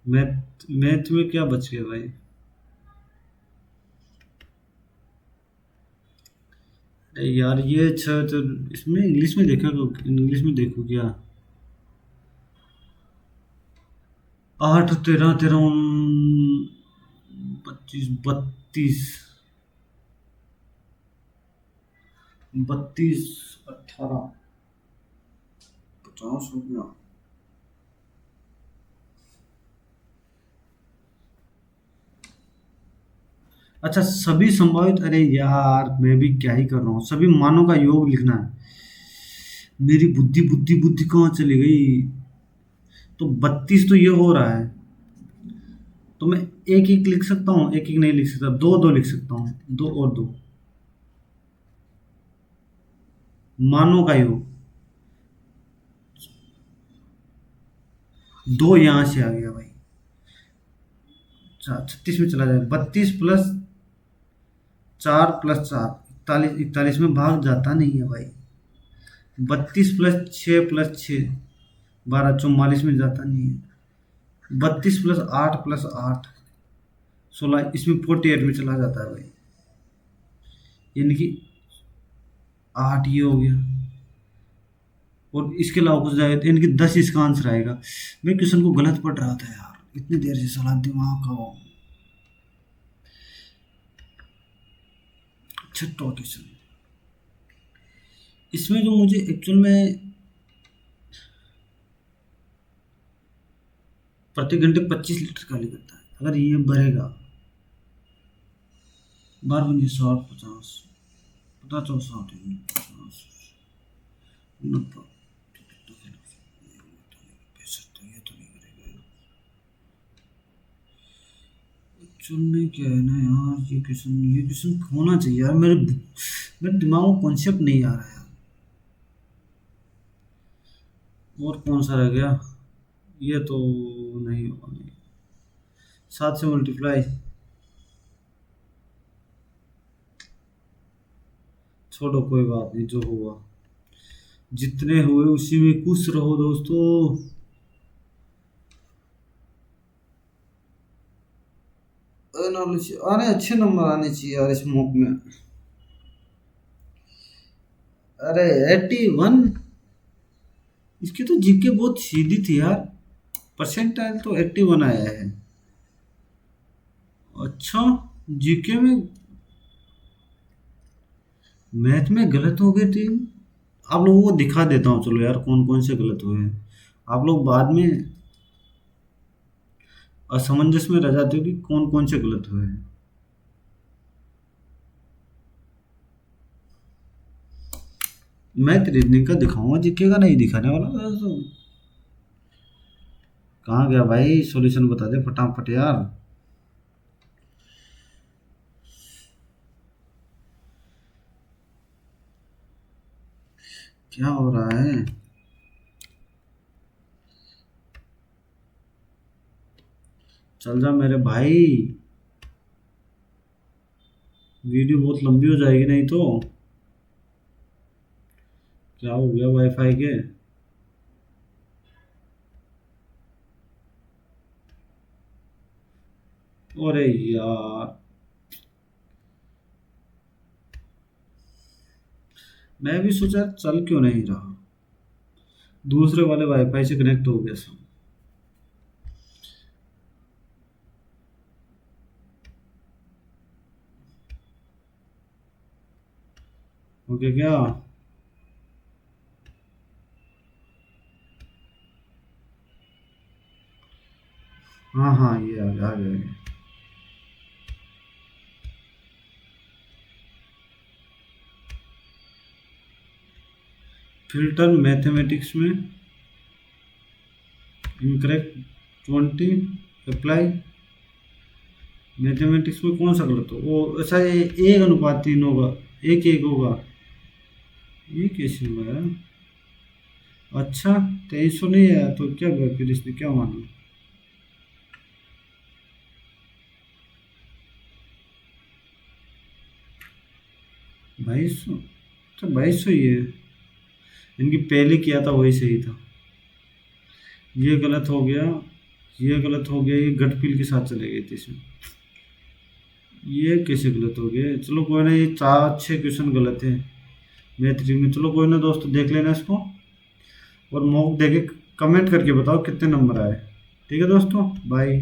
A: मैथ मैथ में क्या बच गया भाई? अरे यार ये अच्छा तो इसमें इंग्लिश में देखा, इंग्लिश में देखो क्या। 8 13 13 25 32, 32 18 50 हो गया। अच्छा सभी संभावित, अरे यार मैं भी क्या ही कर रहा हूँ, सभी मानों का योग लिखना है। मेरी बुद्धि बुद्धि बुद्धि कहाँ चली गई? तो 32 तो ये हो रहा है, तो मैं एक एक लिख सकता हूँ, एक एक नहीं लिख सकता, दो दो लिख सकता हूँ, दो और दो, मानो का योग, दो यहां से आ गया भाई, 36 में चला जाएगा, 32 प्लस 4 प्लस 4 इकतालीस, इकतालीस में भाग जाता नहीं है भाई, 32 प्लस 6 प्लस 6 12 44 में जाता नहीं है, 32 प्लस 8 प्लस 8 16, इसमें 48 में चला जाता है भाई, यानी कि 8 ये हो गया, और इसके अलावा कुछ जाएगा तो यानी कि 10 इसका आंसर आएगा। मैं क्वेश्चन को गलत पढ़ रहा था यार, इतनी देर से साला दिमाग का वो छठा क्वेश्चन, इसमें जो मुझे एक्चुअल में प्रति घंटे 25 लीटर खाली करता है, अगर ये भरेगा 12 50 60 50 50 60 50 90 एक्चुअल में क्या है ना यार, ये क्वेश्चन होना चाहिए यार, मेरे दिमाग में कॉन्सेप्ट नहीं आ रहा है यार। और कौन सा रह गया, ये तो नहीं होगा, नहीं, 7 से मल्टीप्लाई, छोड़ो कोई बात नहीं, जो हुआ, जितने हुए उसी में खुश रहो दोस्तों। नॉलेज आने, अच्छे नंबर आने चाहिए यार इस मॉक में। अरे 81, इसकी तो जीके बहुत सीधी थी यार, परसेंटाइल तो 81 आया है। अच्छा, जीके में, मैथ में गलत हो गई थी, आप लोगों को दिखा देता हूँ, चलो यार कौन कौन से गलत हुए हैं, आप लोग बाद में असमंजस में रह जाते हो कि कौन कौन से गलत हुए हैं। मैथ रीजनिंग का दिखाऊंगा, जीके का नहीं दिखाने वाला तो। कहाँ गया भाई, सॉल्यूशन बता दे फटाफट यार। क्या हो रहा है, चल जा मेरे भाई, वीडियो बहुत लंबी हो जाएगी नहीं तो। क्या हो गया वाईफाई के, अरे यार, मैं भी सोचा चल क्यों नहीं रहा, दूसरे वाले वाईफाई से कनेक्ट हो गया सब। ओके क्या, हाँ हाँ ये आ गया। फिल्टर मैथमेटिक्स में इनकरेक्ट 20, अप्लाई मैथमेटिक्स में कौन सा गलत हो, वो अच्छा ये 1:3 होगा, 1:1 होगा, ये कैसे हुआ यार। अच्छा, 2300 नहीं आया तो क्या हुआ फिर, इसने क्या माना, 2200, अच्छा 2200 ही है, इनकी पहले किया था वही सही था, ये गलत हो गया, ये गलत हो गया, ये गट फील के साथ चले गए थे इसमें, ये कैसे गलत हो गए, चलो कोई ना, ये 4 6 क्वेश्चन गलत है मैथ्री में, चलो कोई ना दोस्तों, देख लेना इसको, और मॉक देके कमेंट करके बताओ कितने नंबर आए। ठीक है दोस्तों, बाय।